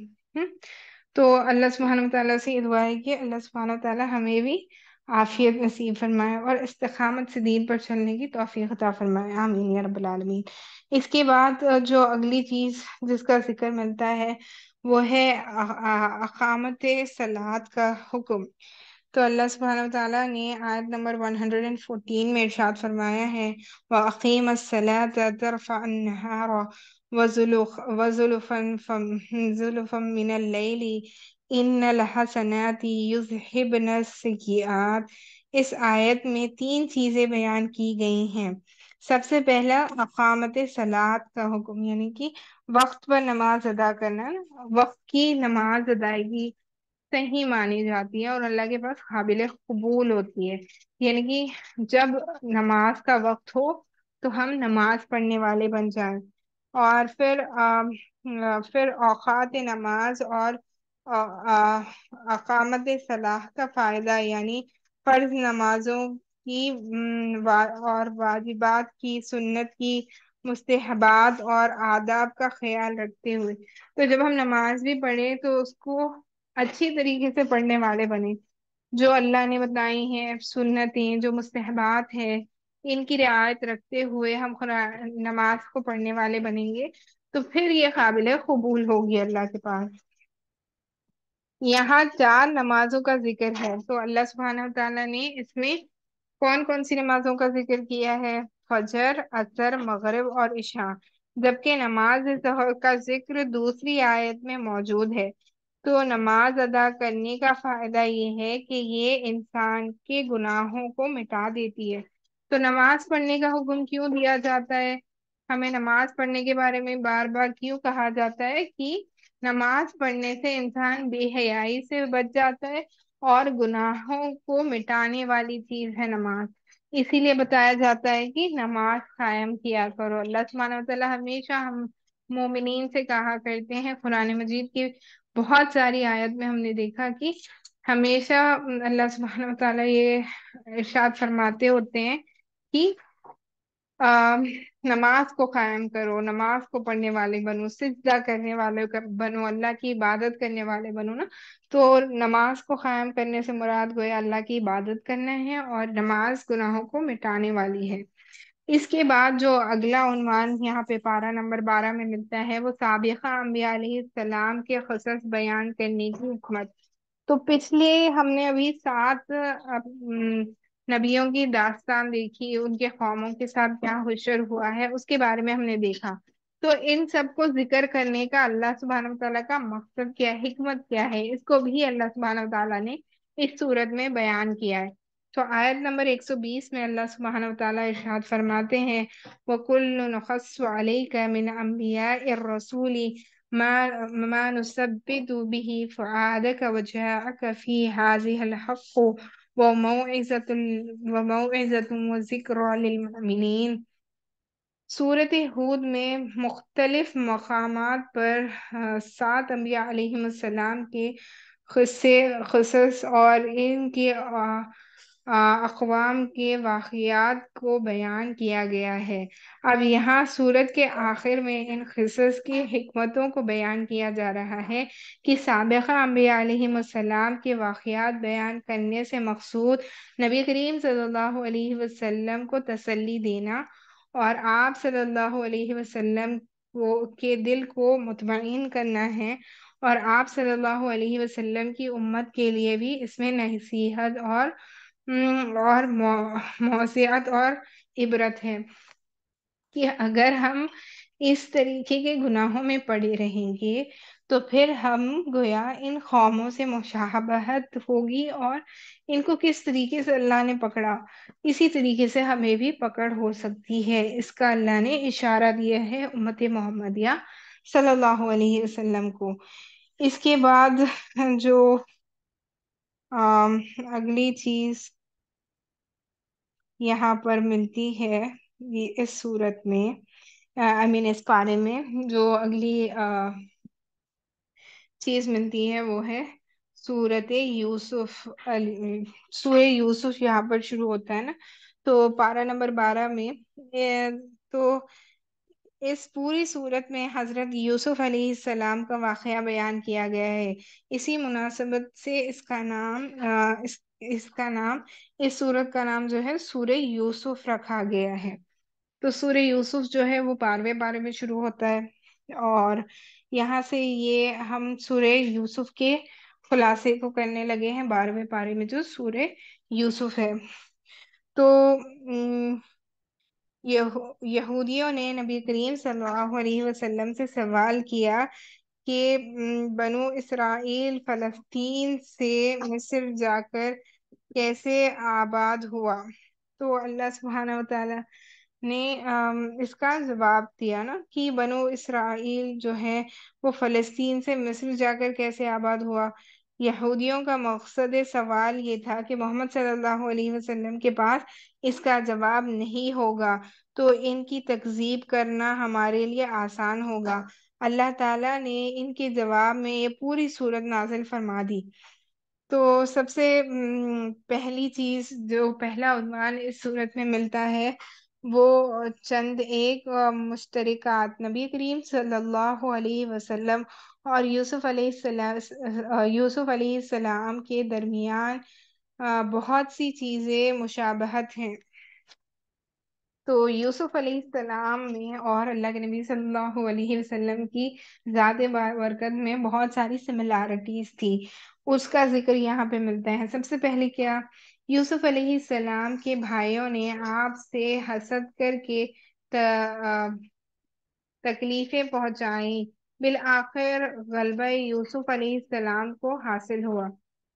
تو اللہ سبحانہ وتعالیٰ سے یہ دعا ہے کہ اللہ سبحانہ وتعالیٰ ہمیں بھی عافیت نصیب فرمائے اور استقامت سے دین پر چلنے کی توفیق عطا فرمائے، آمین یا رب العالمین۔ اس کے بعد جو اگلی چیز جس کا ذکر ملتا ہے وہ ہے اقامت صلاۃ کا حکم۔ تو اللہ سبحانہ وتعالیٰ نے آیت نمبر 114 میں ارشاد فرمایا ہے وَأَقِيمَ الصَّلَاةَ طَرْفَ النَّهَارِ وَزُلُفًا مِّنَ اللَّيْلِ إِنَّ الْحَسَنَاتِ يُذْهِبْنَ السَّيِّئَاتِ۔ اس آیت میں 3 چیزیں بیان کی گئی ہیں۔ سب سے پہلا اقامت صلاۃ کا حکم، یعنی کہ وقت پر نماز ادا کرنا۔ وقت کی نماز ادائیگی صحیح مانی جاتی ہے اور اللہ کے پاس قابل قبول ہوتی ہے۔ یعنی کہ جب نماز کا وقت ہو تو ہم نماز پڑھنے والے بن جائیں، اور پھر اوقات نماز اور اقامت صلاح کا فائدہ، یعنی فرض نمازوں کی اور واجبات کی، سنت کی، مستحبات اور آداب کا خیال رکھتے ہوئے۔ تو جب ہم نماز بھی پڑھیں تو اس کو اچھی طریقے سے پڑھنے والے بنے، جو اللہ نے بتائی ہیں سنتیں، جو مستحبات ہیں، ان کی رعایت رکھتے ہوئے ہم نماز کو پڑھنے والے بنیں گے تو پھر یہ قابل قبول ہوگی اللہ کے پاس۔ یہاں 4 نمازوں کا ذکر ہے، تو اللہ سبحانہ وتعالیٰ نے اس میں کون کون سی نمازوں کا ذکر کیا ہے؟ فجر، عصر، مغرب اور عشاء، جبکہ نماز ظہر کا ذکر دوسری آیت میں موجود ہے۔ تو نماز ادا کرنے کا فائدہ یہ ہے کہ یہ انسان کے گناہوں کو مٹا دیتی ہے۔ تو نماز پڑھنے کا حکم کیوں دیا جاتا ہے؟ ہمیں نماز پڑھنے کے بارے میں بار بار کیوں کہا جاتا ہے کہ نماز پڑھنے سے انسان بے حیائی سے بچ جاتا ہے، اور گناہوں کو مٹانے والی چیز ہے نماز۔ اسی لیے بتایا جاتا ہے کہ نماز قائم کیا کرو۔ اللہ سبحانہ وتعالیٰ ہمیشہ ہم مومنین سے کہا کرتے ہیں، قرآن مجید کی بہت ساری آیت میں ہم نے دیکھا کہ ہمیشہ اللہ سبحانہ وتعالیٰ یہ ارشاد فرماتے ہوتے ہیں کہ نماز کو قائم کرو، نماز کو پڑھنے والے بنو، سجدہ کرنے والے بنو، اللہ کی عبادت کرنے والے بنو نا۔ تو نماز کو قائم کرنے سے مراد گویا اللہ کی عبادت کرنا ہے، اور نماز گناہوں کو مٹانے والی ہے۔ اس کے بعد جو اگلا عنوان یہاں پہ پارہ نمبر 12 میں ملتا ہے، وہ سابقہ انبیاء علیہ السلام کے قصص بیان کرنے کی حکمت۔ تو پچھلے ہم نے ابھی 7 نبیوں کی داستان دیکھی، ان کے قوموں کے ساتھ کیا حشر ہوا ہے اس کے بارے میں ہم نے دیکھا۔ تو ان سب کو ذکر کرنے کا اللہ سبحانہ وتعالیٰ کا مقصد کیا ہے، حکمت کیا ہے، اس کو بھی اللہ سبحانہ وتعالیٰ نے اس صورت میں بیان کیا ہے۔ تو آیت نمبر 120 میں اللہ سبحانہ وتعالیٰ ارشاد فرماتے ہیں، وَكُلُّ نُقَصُّ عَلَيْكَ مِنْ أَنْبِيَاءِ الرُّسُلِ ما نثبت به فؤادك وجاءك في هذه الحق وموعظة وذكرى للمؤمنين۔ سورت ہود میں مختلف مقامات پر 7 انبیاء علیہ السلام کے قصص اور ان کے اقوام کے واقعات کو بیان کیا گیا ہے۔ اب یہاں سورت کے آخر میں ان قصص کی حکمتوں کو بیان کیا جا رہا ہے کہ سابقہ انبیاء علیہ السلام کے واقعات بیان کرنے سے مقصود نبی کریم صلی اللہ علیہ وسلم کو تسلی دینا، اور آپ صلی اللہ علیہ وسلم کے دل کو مطمئن کرنا ہے، اور آپ صلی اللہ علیہ وسلم کی امت کے لیے بھی اس میں نصیحت اور موعظت اور عبرت ہے کہ اگر ہم اس طریقے کے گناہوں میں پڑے رہیں گے تو پھر ہم گویا ان قوموں سے مشابہت ہوگی، اور ان کو کس طریقے سے اللہ نے پکڑا اسی طریقے سے ہمیں بھی پکڑ ہو سکتی ہے۔ اس کا اللہ نے اشارہ دیا ہے امت محمدیہ صلی اللہ علیہ وسلم کو۔ اس کے بعد جو اگلی چیز یہاں پر ملتی ہے، یہ اس صورت میں اس پارے میں جو اگلی چیز ملتی ہے وہ ہے سورت یوسف۔ سورہ یوسف یہاں پر شروع ہوتا ہے نا، تو پارہ نمبر 12 میں تو اس پوری صورت میں حضرت یوسف علیہ السلام کا واقعہ بیان کیا گیا ہے۔ اسی مناسبت سے اس کا نام اس صورت کا نام جو ہے سورہ یوسف رکھا گیا ہے۔ تو سورہ یوسف جو ہے وہ 12ویں پارے میں شروع ہوتا ہے، اور یہاں سے یہ ہم سورہ یوسف کے خلاصے کو کرنے لگے ہیں 12ویں پارے میں جو سورہ یوسف ہے۔ تو یہودیوں نے نبی کریم صلی اللہ علیہ وسلم سے سوال کیا کہ بنو اسرائیل فلسطین سے مصر جا کر کیسے آباد ہوا؟ تو اللہ سبحانہ وتعالیٰ نے اس کا جواب دیا نا کہ بنو اسرائیل جو ہے وہ فلسطین سے مصر جا کر کیسے آباد ہوا۔ یہودیوں کا مقصد سوال یہ تھا کہ محمد صلی اللہ علیہ وسلم کے پاس اس کا جواب نہیں ہوگا، تو ان کی تکذیب کرنا ہمارے لیے آسان ہوگا۔ اللہ تعالیٰ نے ان کے جواب میں یہ پوری صورت نازل فرما دی۔ تو سب سے پہلی چیز جو پہلا عنوان اس صورت میں ملتا ہے وہ چند ایک مشترکات نبی کریم صلی اللہ علیہ وسلم اور یوسف علیہ السلام کے درمیان بہت سی چیزیں مشابہت ہیں۔ تو یوسف علیہ السلام میں اور اللہ کے نبی صلی اللہ علیہ وسلم کی ذات برکت میں بہت ساری سملیرٹیز تھی، اس کا ذکر یہاں پہ ملتا ہے۔ سب سے پہلے کیا یوسف علیہ السلام کے بھائیوں نے آپ سے حسد کر کے تکلیفیں پہنچائیں، بالآخر غلبہ یوسف علیہ السلام کو حاصل ہوا۔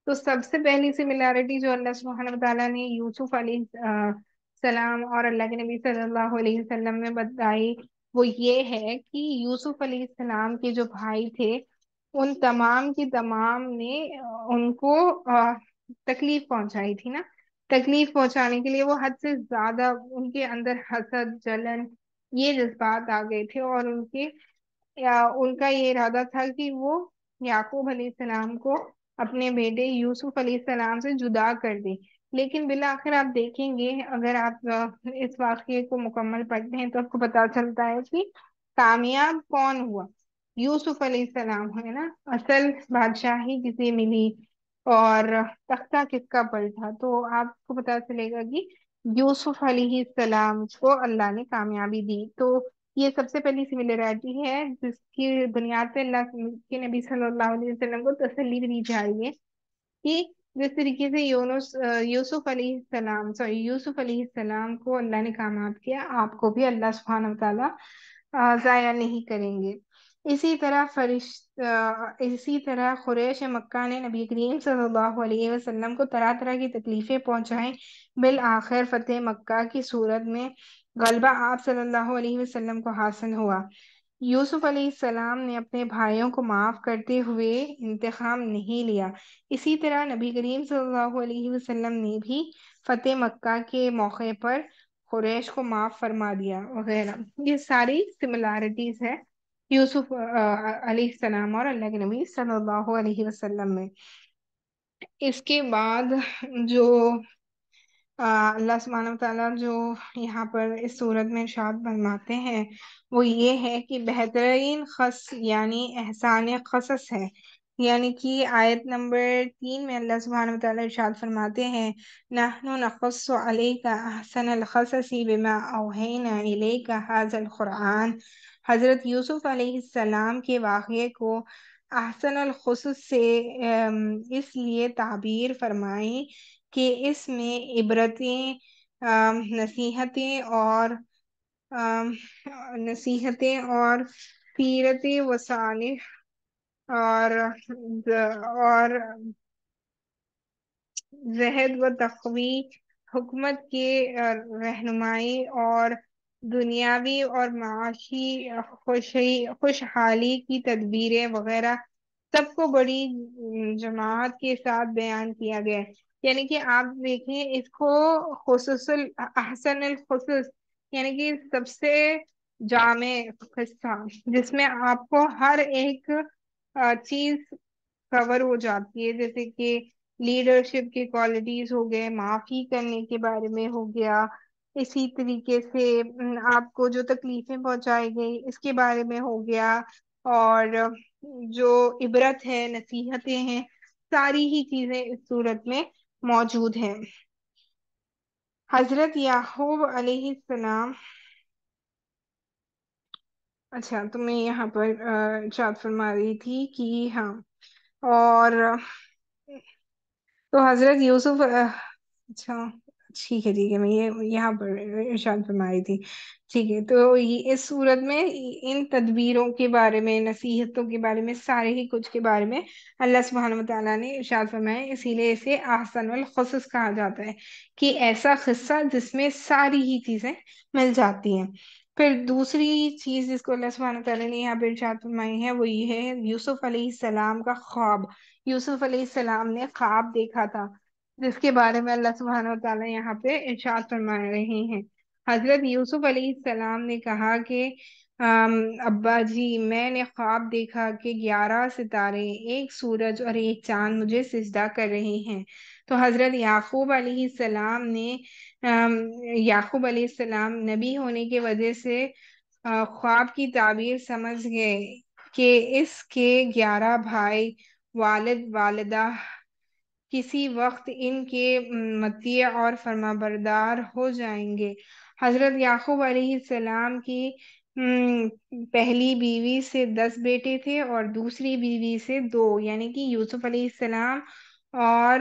تو سب سے پہلی سملیرٹی جو اللہ سبحانہ وتعالیٰ نے یوسف علیہ السلام اور اللہ کے نبی صلی اللہ علیہ وسلم میں بتائی، وہ یہ ہے کہ یوسف علیہ السلام کے جو بھائی تھے، ان تمام کی تمام نے ان کو تکلیف پہنچائی تھی نا۔ تکلیف پہنچانے کے لیے وہ حد سے زیادہ ان کے اندر حسد، جلن، یہ جذبات آ گئے تھے، اور ان کا یہ ارادہ تھا کہ وہ یعقوب علیہ السلام کو اپنے بیٹے یوسف علیہ السلام سے جدا کر دیں۔ لیکن بالآخر آپ دیکھیں گے، اگر آپ اس واقعے کو مکمل پڑھتے ہیں تو آپ کو پتا چلتا ہے کہ کامیاب کون ہوا؟ یوسف علیہ السلام ہے نا۔ اصل بادشاہی کسے ملی اور تختہ کس کا پلٹا؟ تو آپ کو پتا چلے گا کہ یوسف علیہ السلام کو اللہ نے کامیابی دی۔ تو یہ سب سے پہلی سملیرٹی ہے جس کی بنیاد پہ اللہ کے نبی صلی اللہ علیہ وسلم کو تسلی دی جا رہی ہے کہ جس طریقے سے یوسف علیہ السلام کو اللہ نے کامیاب کیا، آپ کو بھی اللہ سبحانہ وتعالیٰ ضائع نہیں کریں گے۔ اسی طرح قریش مکہ نے نبی کریم صلی اللہ علیہ وسلم کو طرح طرح کی تکلیفیں پہنچائیں، بالآخر فتح مکہ کی صورت میں غلبہ آپ صلی اللہ علیہ وسلم کو حاصل ہوا۔ یوسف علیہ السلام نے اپنے بھائیوں کو معاف کرتے ہوئے انتقام نہیں لیا۔ اسی طرح نبی کریم صلی اللہ علیہ وسلم نے بھی فتح مکہ کے موقع پر قریش کو معاف فرما دیا وغیرہ۔ یہ ساری سملیرٹیز ہے یوسف علیہ السلام اور اللہ کے نبی صلی اللہ علیہ وسلم میں۔ اس کے بعد جو اللہ سبحانہ وتعالیٰ جو یہاں پر اس صورت میں ارشاد فرماتے ہیں، وہ یہ ہے کہ بہترین یعنی احسان قصص ہے۔ یعنی کہ آیت نمبر 3 میں اللہ سبحانہ وتعالیٰ ارشاد فرماتے ہیں، نَحْنُ نَقُصُّ عَلَيْكَ أَحْسَنَ الْقَصَصِ بِمَا أَوْحَيْنَا إِلَيْكَ هَذَا الْقُرْآنَ۔ حضرت یوسف علیہ السلام کے واقعے کو احسن القصص سے اس لیے تعبیر فرمائیں کہ اس میں عبرتیں، آم، نصیحتیں اور سیرت وصالح اور زہد و تقوی، حکمت کے رہنمائی اور دنیاوی اور معاشی خوشحالی کی تدبیریں وغیرہ سب کو بڑی جماعت کے ساتھ بیان کیا گیا ہے۔ یعنی کہ آپ دیکھیں اس کو احسن الخصوص، یعنی کہ سب سے جامع قصہ، جس میں آپ کو ہر ایک چیز کور ہو جاتی ہے، جیسے کہ لیڈرشپ کی کوالٹیز ہو گئے، معافی کرنے کے بارے میں ہو گیا، اسی طریقے سے آپ کو جو تکلیفیں پہنچائی گئی اس کے بارے میں ہو گیا، اور جو عبرت ہے، نصیحتیں ہیں، ساری ہی چیزیں اس صورت میں موجود ہیں۔ حضرت یعقوب علیہ السلام، اچھا تو میں یہاں پر ارشاد فرما رہی تھی کہ ہاں، اور تو حضرت یوسف اچھا ٹھیک ہے، ٹھیک ہے، میں یہ یہاں پر ارشاد فرما رہی تھی، ٹھیک ہے۔ تو اس صورت میں ان تدبیروں کے بارے میں، نصیحتوں کے بارے میں، سارے ہی کچھ کے بارے میں اللہ سبحانہ وتعالیٰ نے ارشاد فرمایا، اسی لیے اسے احسن القصص کہا جاتا ہے، کہ ایسا قصہ جس میں ساری ہی چیزیں مل جاتی ہیں۔ پھر دوسری چیز جس کو اللہ سبحانہ وتعالیٰ نے یہاں پہ ارشاد فرمائی ہے، وہ یہ ہے یوسف علیہ السلام کا خواب۔ یوسف علیہ السلام نے خواب دیکھا تھا، جس کے بارے میں اللہ سبحانہ وتعالیٰ یہاں پہ ارشاد فرما رہے ہیں۔ حضرت یوسف علیہ السلام نے کہا کہ ابا جی، میں نے خواب دیکھا کہ 11 ستارے، ایک سورج اور ایک چاند مجھے سجدہ کر رہے ہیں۔ تو حضرت یعقوب علیہ السلام نبی ہونے کی وجہ سے خواب کی تعبیر سمجھ گئے کہ اس کے 11 بھائی، والد والدہ کسی وقت ان کے مطیع اور فرمانبردار ہو جائیں گے۔ حضرت یعقوب علیہ السلام کی پہلی بیوی سے 10 بیٹے تھے اور دوسری بیوی سے 2، یعنی کہ یوسف علیہ السلام اور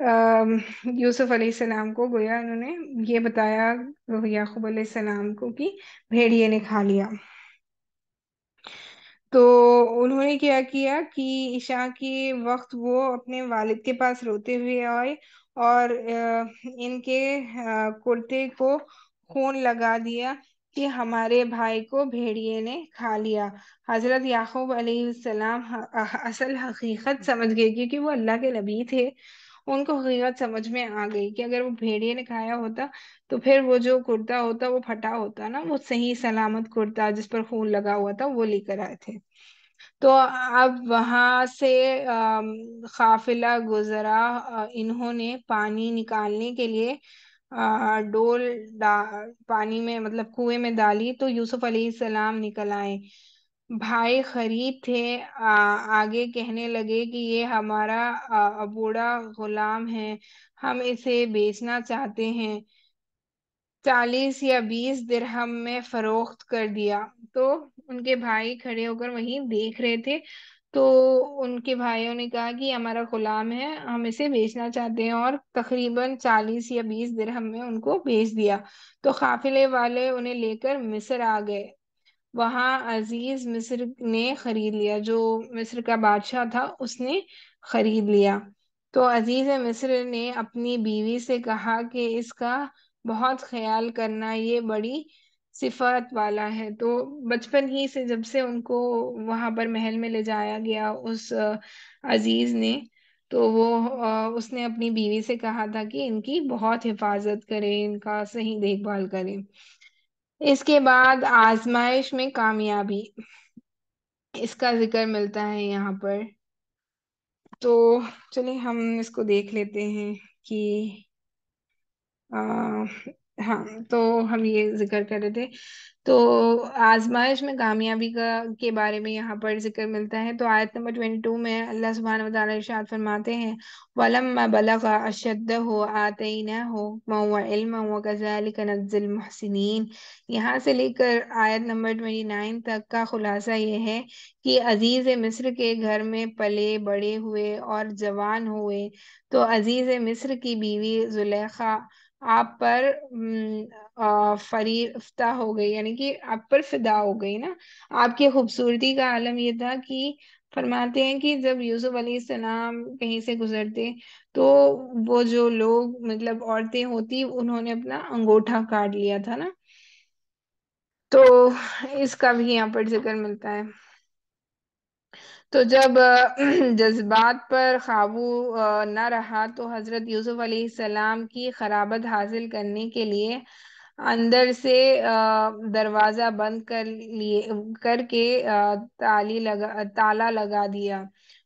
آم، یوسف علیہ السلام کو گویا انہوں نے یہ بتایا یعقوب علیہ السلام کو کہ بھیڑیے نے کھا لیا. تو انہوں نے کیا کیا کہ عشاء کے وقت وہ اپنے والد کے پاس روتے ہوئے آئے اور ان کے کرتے کو خون لگا دیا کہ ہمارے بھائی کو بھیڑیے نے کھا لیا. حضرت یعقوب علیہ السلام اصل حقیقت سمجھ گئے کیونکہ وہ اللہ کے نبی تھے. ان کو حقیقت سمجھ میں آ گئی کہ اگر وہ بھیڑیے نے کھایا ہوتا تو پھر وہ جو کرتا ہوتا وہ پھٹا ہوتا نا، وہ صحیح سلامت کرتا جس پر خون لگا ہوا تھا وہ لے کر آئے تھے. تو اب وہاں سے قافلہ گزرا. انہوں نے پانی نکالنے کے لیے ڈول پانی میں مطلب کنویں میں ڈالی تو یوسف علیہ السلام نکل آئے. بھائی غریب تھے، آگے کہنے لگے کہ یہ ہمارا بوڑھا غلام ہے، ہم اسے بیچنا چاہتے ہیں. 40 یا 20 درہم میں فروخت کر دیا. تو ان کے بھائی کھڑے ہو کر وہیں دیکھ رہے تھے. تو ان کے بھائیوں نے کہا کہ ہمارا غلام ہے، ہم اسے بیچنا چاہتے ہیں، اور تقریباً 40 یا 20 درہم میں ان کو بیچ دیا. تو قافلے والے انہیں لے کر مصر آ گئے. وہاں عزیز مصر نے خرید لیا، جو مصر کا بادشاہ تھا اس نے خرید لیا. تو عزیز مصر نے اپنی بیوی سے کہا کہ اس کا بہت خیال کرنا، یہ بڑی صفات والا ہے. تو بچپن ہی سے جب سے ان کو وہاں پر محل میں لے جایا گیا اس عزیز نے، تو وہ اس نے اپنی بیوی سے کہا تھا کہ ان کی بہت حفاظت کرے، ان کا صحیح دیکھ بھال کرے. اس کے بعد آزمائش میں کامیابی، اس کا ذکر ملتا ہے یہاں پر. تو چلیں ہم اس کو دیکھ لیتے ہیں کہ ہاں، تو ہم یہ ذکر کر رہے تھے. تو آزمائش میں کامیابی کے بارے میں یہاں پر ذکر ملتا ہے. تو آیت نمبر 22 میں اللہ سبحانہ وتعالی ارشاد فرماتے ہیں وَلَمَّا بَلَغَ أَشَدَّهُ آتَيْنَاهُ حُكْمًا وَعِلْمًا وَكَذَلِكَ نَجْزِي الْمُحْسِنِينَ. یہاں سے لے کر آیت نمبر 29 تک کا خلاصہ یہ ہے کہ عزیز مصر کے گھر میں پلے بڑے ہوئے اور جوان ہوئے. تو عزیز مصر کی بیوی زلیخا آپ پر فریفتہ ہو گئی، یعنی کہ آپ پر فدا ہو گئی نا. آپ کی خوبصورتی کا عالم یہ تھا کہ فرماتے ہیں کہ جب یوسف علیہ السلام کہیں سے گزرتے تو وہ جو لوگ مطلب عورتیں ہوتی انہوں نے اپنا انگوٹھا کاٹ لیا تھا نا. تو اس کا بھی یہاں پر ذکر ملتا ہے. تو جب جذبات پر قابو نہ رہا تو حضرت یوسف علیہ السلام کی خرابت حاصل کرنے کے لیے اندر سے دروازہ بند کر کے تالا لگا دیا.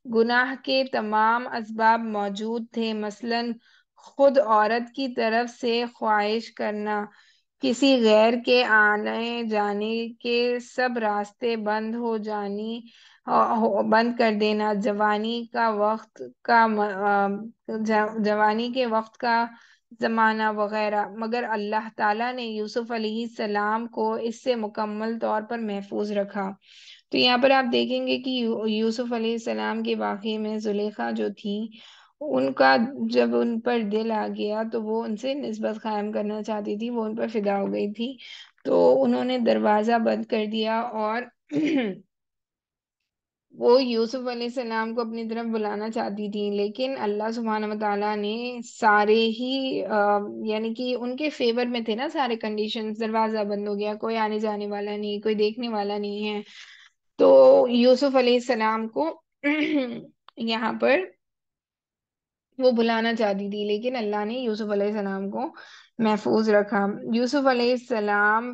گناہ کے تمام اسباب موجود تھے، مثلاً خود عورت کی طرف سے خواہش کرنا، کسی غیر کے آنے جانے کے سب راستے بند کر دینا، جوانی کے وقت کا زمانہ وغیرہ. مگر اللہ تعالیٰ نے یوسف علیہ السلام کو اس سے مکمل طور پر محفوظ رکھا. تو یہاں پر آپ دیکھیں گے کہ یوسف علیہ السلام کے واقعے میں زلیخا جو تھی ان کا جب ان پر دل آ گیا تو وہ ان سے نسبت قائم کرنا چاہتی تھی، وہ ان پر فدا ہو گئی تھی. تو انہوں نے دروازہ بند کر دیا اور وہ یوسف علیہ السلام کو اپنی طرف بلانا چاہتی تھی، لیکن اللہ سبحانہ وتعالیٰ نے سارے ہی یعنی کہ ان کے فیور میں تھے نا سارے کنڈیشنز. دروازہ بند ہو گیا، کوئی آنے جانے والا نہیں، کوئی دیکھنے والا نہیں ہے. تو یوسف علیہ السلام کو یہاں پر وہ بلانا چاہتی تھی، لیکن اللہ نے یوسف علیہ السلام کو محفوظ رکھا. یوسف علیہ السلام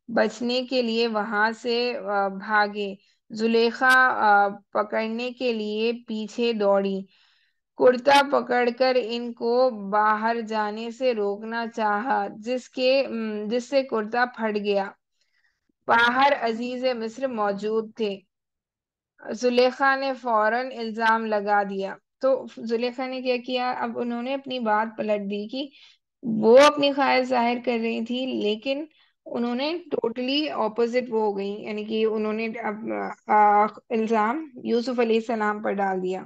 بچنے کے لیے وہاں سے بھاگے. زلیخا پکڑنے کے لیے پیچھے دوڑی، کرتا پکڑ کر ان کو باہر جانے سے روکنا چاہا، جس سے کرتا پھٹ گیا. باہر عزیز مصر موجود تھے. زلیخا نے فوراً الزام لگا دیا. تو زلیخا نے کیا کیا، اب انہوں نے اپنی بات پلٹ دی کہ وہ اپنی خواہش ظاہر کر رہی تھی، لیکن انہوں نے ٹوٹلی اپوزٹ وہ ہو گئی، یعنی کہ انہوں نے الزام یوسف علیہ السلام پر ڈال دیا.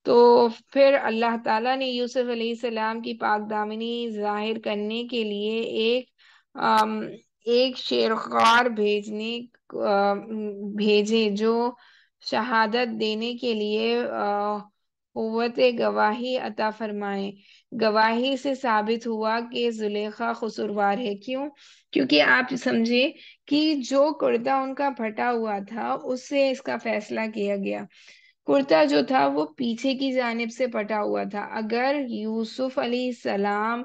تو پھر اللہ تعالیٰ نے یوسف علیہ السلام کی پاک دامنی ظاہر کرنے کے لیے آم، ایک شیرخوار بھیجے جو شہادت دینے کے لیے قوت گواہی عطا فرمائے۔ گواہی سے ثابت ہوا کہ زلیخا قصوروار ہے۔ کیوں؟ کیونکہ آپ سمجھے کہ جو کرتا ان کا پھٹا ہوا تھا اس سے اس کا فیصلہ کیا گیا۔ کرتا جو تھا وہ پیچھے کی جانب سے پٹا ہوا تھا۔ اگر یوسف علیہ السلام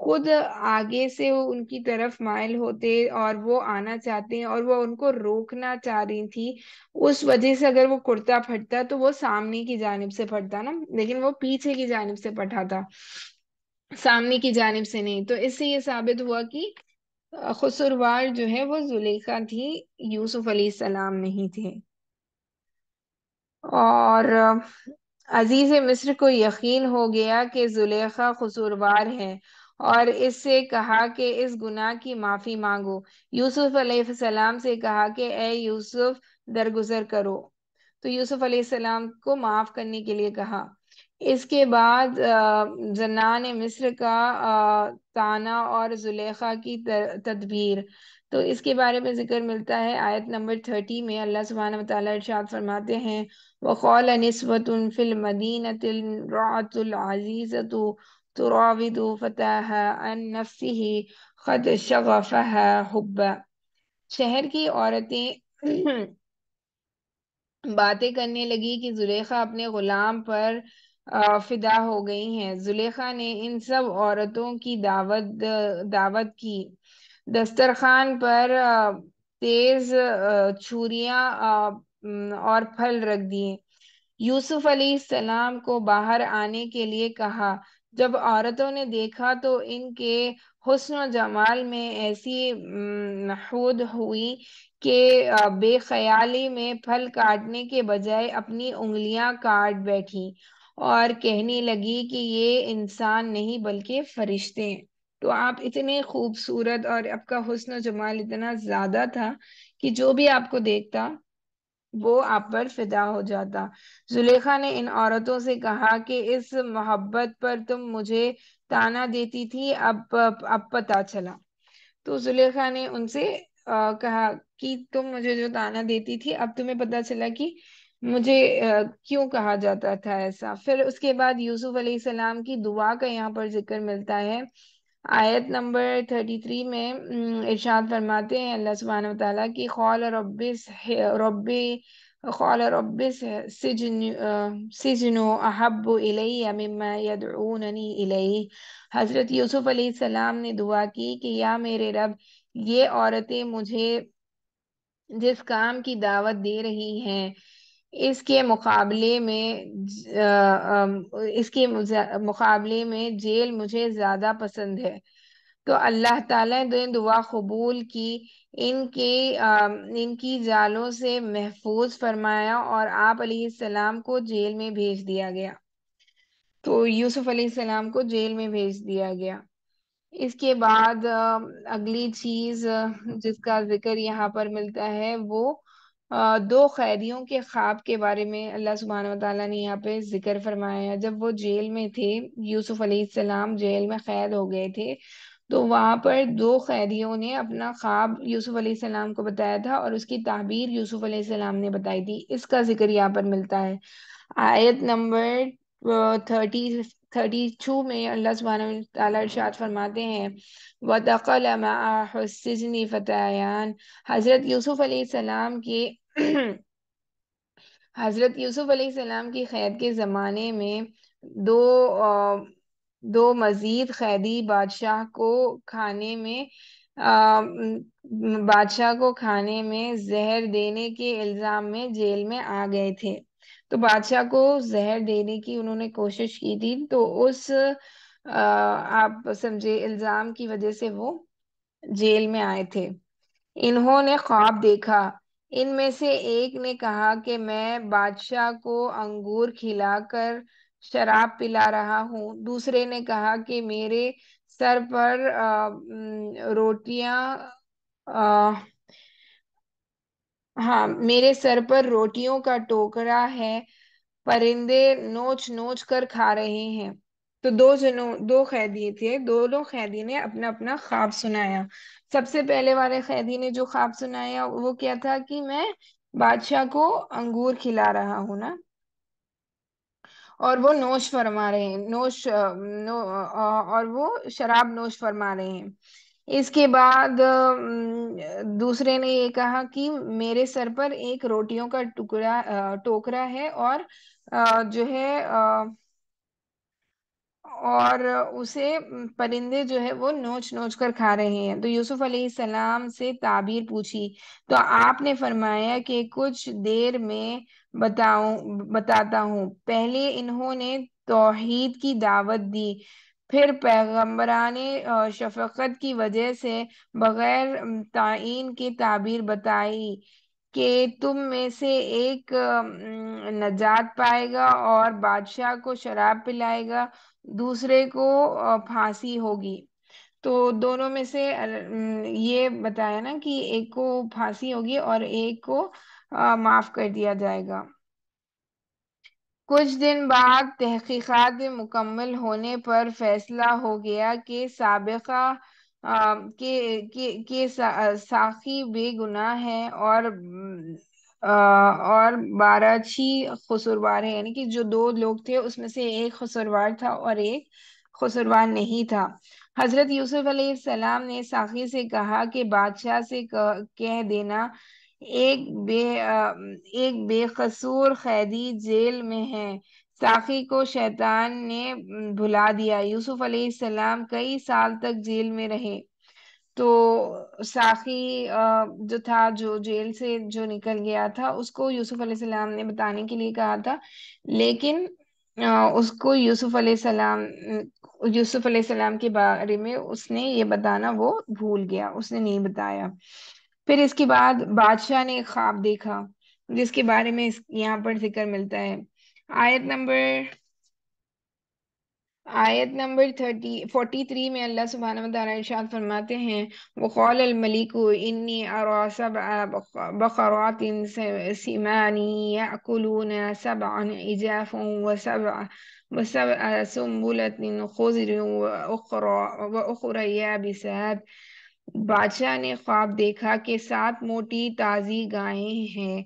خود آگے سے ان کی طرف مائل ہوتے اور وہ آنا چاہتے ہیں اور وہ ان کو روکنا چاہ رہی تھی، اس وجہ سے اگر وہ کرتا پھٹتا تو وہ سامنے کی جانب سے پھٹتا نا، لیکن وہ پیچھے کی جانب سے پھٹا تھا، سامنے کی جانب سے نہیں۔ تو اس سے یہ ثابت ہوا کہ قصوروار جو ہے وہ زلیخا تھی، یوسف علیہ السلام نہیں تھے۔ اور عزیز مصر کو یقین ہو گیا کہ زلیخا قصوروار ہے، اور اس سے کہا کہ اس گناہ کی معافی مانگو۔ یوسف علیہ السلام سے کہا کہ اے یوسف درگزر کرو، تو یوسف علیہ السلام کو معاف کرنے کے لیے کہا۔ اس کے بعد زنان مصر کا طعنہ اور زلیخا کی تدبیر، تو اس کے بارے میں ذکر ملتا ہے آیت نمبر 30 میں۔ اللہ سبحانہ وتعالی ارشاد فرماتے ہیں وَقَالَ نِسْوَةٌ فِي الْمَدِينَةِ امْرَأَةُ الْعَزِيزَةِ تُرَاوِدُ فَتَاهَا عَن نَفْسِهِ قَدْ شَغَفَهَا حُبًّا۔ شہر کی عورتیں باتیں کرنے لگی کہ زلیخا اپنے غلام پر فدا ہو گئی ہیں۔ زلیخا نے ان سب عورتوں کی دعوت کی۔ دسترخوان پر تیز چھریاں اور پھل رکھ دیے۔ یوسف علیہ السلام کو باہر آنے کے لیے کہا۔ جب عورتوں نے دیکھا تو ان کے حسن و جمال میں ایسی نحود ہوئی کہ بے خیالی میں پھل کاٹنے کے بجائے اپنی انگلیاں کاٹ بیٹھی اور کہنے لگی کہ یہ انسان نہیں بلکہ فرشتے ہیں۔ تو آپ اتنے خوبصورت اور آپ کا حسن و جمال اتنا زیادہ تھا کہ جو بھی آپ کو دیکھتا وہ آپ پر فدا ہو جاتا۔ زلیخا نے ان عورتوں سے کہا کہ اس محبت پر تم مجھے طعنہ دیتی تھی، اب پتہ چلا۔ تو زلیخا نے ان سے کہا کہ تم مجھے جو طعنہ دیتی تھی اب تمہیں پتہ چلا کہ مجھے کیوں کہا جاتا تھا ایسا۔ پھر اس کے بعد یوسف علیہ السلام کی دعا کا یہاں پر ذکر ملتا ہے آیت نمبر 33 میں۔ ارشاد فرماتے ہیں اللہ سبحانہ وتعالیٰ کی قال رب سجن احب الی مما یدعوننی الیہ۔ حضرت یوسف علیہ السلام نے دعا کی کہ یا میرے رب، یہ عورتیں مجھے جس کام کی دعوت دے رہی ہیں اس کے مقابلے میں جیل مجھے زیادہ پسند ہے۔ تو اللہ تعالیٰ نے دعا قبول کی، ان کی جالوں سے محفوظ فرمایا اور آپ علیہ السلام کو جیل میں بھیج دیا گیا۔ تو یوسف علیہ السلام کو جیل میں بھیج دیا گیا۔ اس کے بعد اگلی چیز جس کا ذکر یہاں پر ملتا ہے وہ دو قیدیوں کے خواب کے بارے میں اللہ سبحانہ وتعالیٰ نے یہاں پہ ذکر فرمایا۔ جب وہ جیل میں تھے، یوسف علیہ السلام جیل میں قید ہو گئے تھے، تو وہاں پر دو قیدیوں نے اپنا خواب یوسف علیہ السلام کو بتایا تھا اور اس کی تعبیر یوسف علیہ السلام نے بتائی تھی۔ اس کا ذکر یہاں پر ملتا ہے آیت نمبر 32 میں۔ اللہ سبحانہ وتعالیٰ ارشاد فرماتے ہیں وَدَخَلَ مَعَهُ السِّجْنَ فَتَيَانِ۔ حضرت یوسف علیہ السلام کی قید کے زمانے میں دو مزید قیدی بادشاہ کو کھانے میں زہر دینے کے الزام میں جیل میں آ گئے تھے۔ تو بادشاہ کو زہر دینے کی انہوں نے کوشش کی تھی، تو اس آپ سمجھے الزام کی وجہ سے وہ جیل میں آئے تھے۔ انہوں نے خواب دیکھا۔ ان میں سے ایک نے کہا کہ میں بادشاہ کو انگور کھلا کر شراب پلا رہا ہوں۔ دوسرے نے کہا کہ میرے سر پر میرے سر پر روٹیوں کا ٹوکرا ہے، پرندے نوچ نوچ کر کھا رہے ہیں۔ تو دو قیدی تھے، دونوں قیدی نے اپنا اپنا خواب سنایا۔ سب سے پہلے والے قیدی نے جو خواب سنایا وہ کیا تھا کہ میں بادشاہ کو انگور کھلا رہا ہوں نا، اور وہ نوش فرما رہے ہیں، اور وہ شراب نوش فرما رہے ہیں۔ اس کے بعد دوسرے نے یہ کہا کہ میرے سر پر ایک روٹیوں کا ٹوکرا ہے، اور جو ہے اور اسے پرندے جو ہے وہ نوچ نوچ کر کھا رہے ہیں۔ تو یوسف علیہ السلام سے تعبیر پوچھی تو آپ نے فرمایا کہ کچھ دیر میں بتاتا ہوں۔ پہلے انہوں نے توحید کی دعوت دی، پھر پیغمبران شفقت کی وجہ سے بغیر تعین کے تعبیر بتائی کہ تم میں سے ایک نجات پائے گا اور بادشاہ کو شراب پلائے گا، دوسرے کو پھانسی ہوگی۔ تو دونوں میں سے یہ بتایا نا کہ ایک کو پھانسی ہوگی اور ایک کو معاف کر دیا جائے گا۔ کچھ دن بعد تحقیقات مکمل ہونے پر فیصلہ ہو گیا کہ سابقہ ساقی بے گناہ ہے اور بارچی قصوروار ہے، یعنی کہ جو دو لوگ تھے اس میں سے ایک قصوروار تھا اور ایک قصوروار نہیں تھا۔ حضرت یوسف علیہ السلام نے ساقی سے کہا کہ بادشاہ سے کہہ دینا ایک بے قصور قیدی جیل میں ہے۔ ساقی کو شیطان نے بھلا دیا۔ یوسف علیہ السلام کئی سال تک جیل میں رہے۔ تو ساقی جو تھا، جو جیل سے جو نکل گیا تھا، اس کو یوسف علیہ السلام نے بتانے کے لیے کہا تھا، لیکن اس کو یوسف علیہ السلام کے بارے میں اس نے یہ بتانا وہ بھول گیا، اس نے نہیں بتایا۔ پھر اس کے بعد بادشاہ نے ایک خواب دیکھا جس کے بارے میں یہاں پر ذکر ملتا ہے۔ آیت نمبر 43 میں اللہ سبحانہ وتعالی ارشاد فرماتے ہیں، وَقَالَ الْمَلِكُ إِنِّي أَرَىٰ سَبْعَ بَقَرَاتٍ سِمَانٍ يَأْكُلُونَ سَبْعًا عِجَافًا وَسَبْعَ سُنبُلَاتٍ خُضْرٍ وَأُخَرَ يَابِسَاتٍ۔ بادشاہ نے خواب دیکھا کہ 7 موٹی تازی گائیں ہیں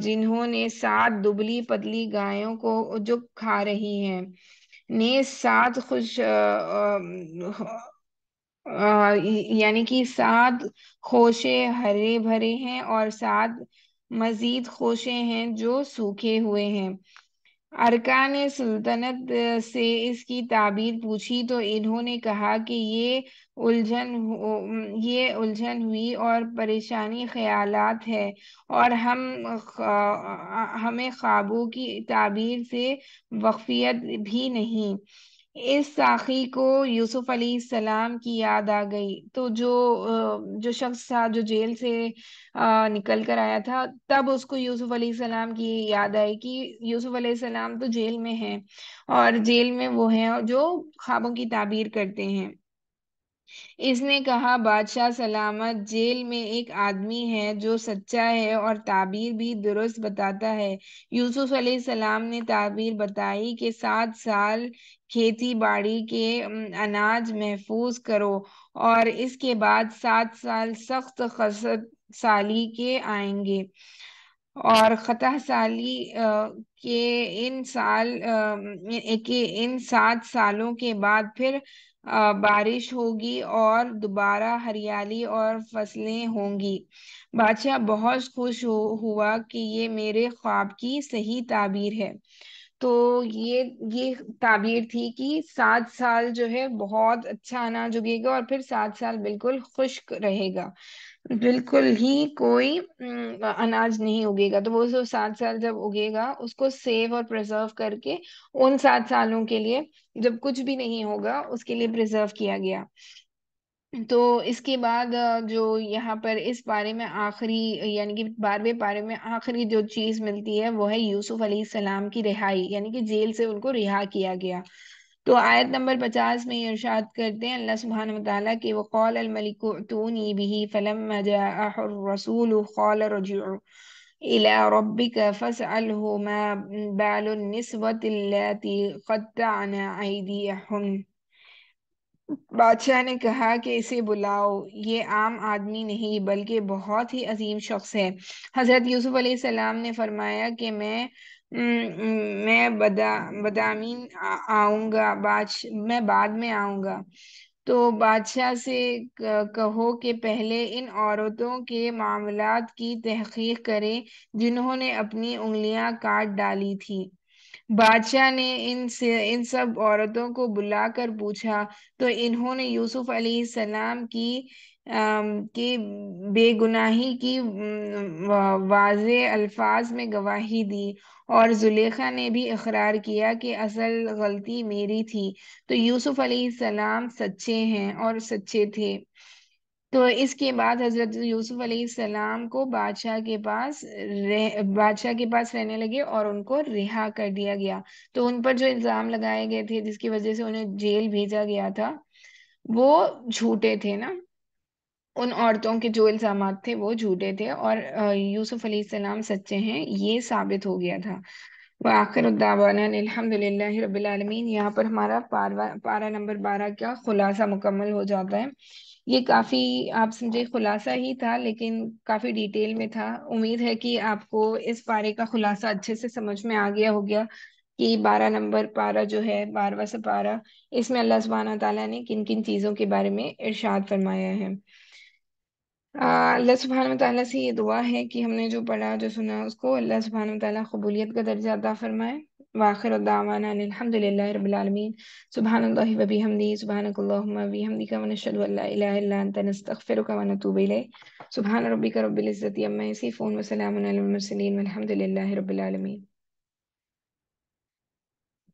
جنہوں نے 7 دبلی پتلی گایوں کو جو کھا رہی ہیں، نے 7 یعنی کہ 7 خوشے ہرے بھرے ہیں اور 7 مزید خوشے ہیں جو سوکھے ہوئے ہیں۔ ارکان سلطنت سے اس کی تعبیر پوچھی تو انہوں نے کہا کہ یہ الجھن ہوئی اور پریشانی خیالات ہے، اور ہمیں خوابوں کی تعبیر سے واقفیت بھی نہیں۔ اس ساقی کو یوسف علیہ السلام کی یاد آ گئی۔ تو جو شخص تھا جو جیل سے نکل کر آیا تھا، تب اس کو یوسف علیہ السلام کی یاد آئی کہ یوسف علیہ السلام تو جیل میں ہیں، اور جیل میں وہ ہیں جو خوابوں کی تعبیر کرتے ہیں۔ اس نے کہا، بادشاہ سلامت، جیل میں ایک آدمی ہے جو سچا ہے اور تعبیر بھی درست بتاتا ہے۔ یوسف علیہ السلام نے تعبیر بتائی کہ 7 سال کھیتی باڑی کے اناج محفوظ کرو، اور اس کے بعد 7 سال سخت خست سالی کے آئیں گے، اور خطا سالی کے ان 7 سالوں کے بعد پھر بارش ہوگی اور دوبارہ ہریالی اور فصلیں ہوں گی۔ بادشاہ بہت خوش ہوا کہ یہ میرے خواب کی صحیح تعبیر ہے۔ تو یہ تعبیر تھی کہ 7 سال جو ہے بہت اچھا اناج اگے گا، اور پھر 7 سال بالکل خشک رہے گا، بالکل ہی کوئی اناج نہیں اگے گا۔ تو وہ 7 سال جب اگے گا اس کو سیو اور پریزرو کر کے ان 7 سالوں کے لیے جب کچھ بھی نہیں ہوگا اس کے لیے پریزرو کیا گیا۔ تو اس کے بعد جو یہاں پر اس بارے میں آخری، یعنی کہ 12ویں پارے میں آخری جو چیز ملتی ہے وہ ہے یوسف علیہ السلام کی رہائی، یعنی کہ جیل سے ان کو رہا کیا گیا۔ تو آیت نمبر 50 میں یہ ارشاد کرتے ہیں اللہ سبحانہ وتعالیٰ کہ وقال الملک ائتونی به فلما جاءه الرسول قال ارجعوا إلى ربك فاسأله ما بال النسوة اللاتي قطعن أيديهن۔ بادشاہ نے کہا کہ اسے بلاؤ، یہ عام آدمی نہیں بلکہ بہت ہی عظیم شخص ہے۔ حضرت یوسف علیہ السلام نے فرمایا کہ میں بدامین آؤں گا، میں بعد میں آؤں گا۔ تو بادشاہ سے کہو کہ پہلے ان عورتوں کے معاملات کی تحقیق کرے جنہوں نے اپنی انگلیاں کاٹ ڈالی تھی۔ بادشاہ نے ان سب عورتوں کو بلا کر پوچھا تو انہوں نے یوسف علیہ السلام کی بے گناہی کی واضح الفاظ میں گواہی دی، اور زلیخا نے بھی اقرار کیا کہ اصل غلطی میری تھی۔ تو یوسف علیہ السلام سچے ہیں اور سچے تھے۔ تو اس کے بعد حضرت یوسف علیہ السلام کو بادشاہ کے پاس رہنے لگے اور ان کو رہا کر دیا گیا۔ تو ان پر جو الزام لگائے گئے تھے جس کی وجہ سے انہیں جیل بھیجا گیا تھا وہ جھوٹے تھے نا، ان عورتوں کے جو الزامات تھے وہ جھوٹے تھے، اور یوسف علیہ السلام سچے ہیں، یہ ثابت ہو گیا تھا۔ وآخر الدعوانا ان الحمد للہ رب العالمین۔ یہاں پر ہمارا پارہ نمبر 12 کا خلاصہ مکمل ہو جاتا ہے۔ یہ کافی آپ سمجھے خلاصہ ہی تھا لیکن کافی ڈیٹیل میں تھا۔ امید ہے کہ آپ کو اس پارے کا خلاصہ اچھے سے سمجھ میں آ گیا ہو گیا کہ 12 نمبر پارہ جو ہے، 12واں سپارہ، اس میں اللہ سبحانہ تعالیٰ نے کن کن چیزوں کے بارے میں ارشاد فرمایا ہے۔ اللہ سبحانہ تعالیٰ سے یہ دعا ہے کہ ہم نے جو پڑھا جو سنا اس کو اللہ سبحانہ تعالیٰ قبولیت کا درجہ عطا فرمائے۔ وآخر الدعوانا ان الحمد للہ رب العالمین۔ سبحان اللہ و بحمدہ، سبحانک اللہم و بحمدک، ونشہد ان لا الہ الا انت، نستغفرک ونتوب الیک۔ سبحان ربک رب العزة عما یصفون، وسلام علی المرسلین، والحمد للہ رب العالمین۔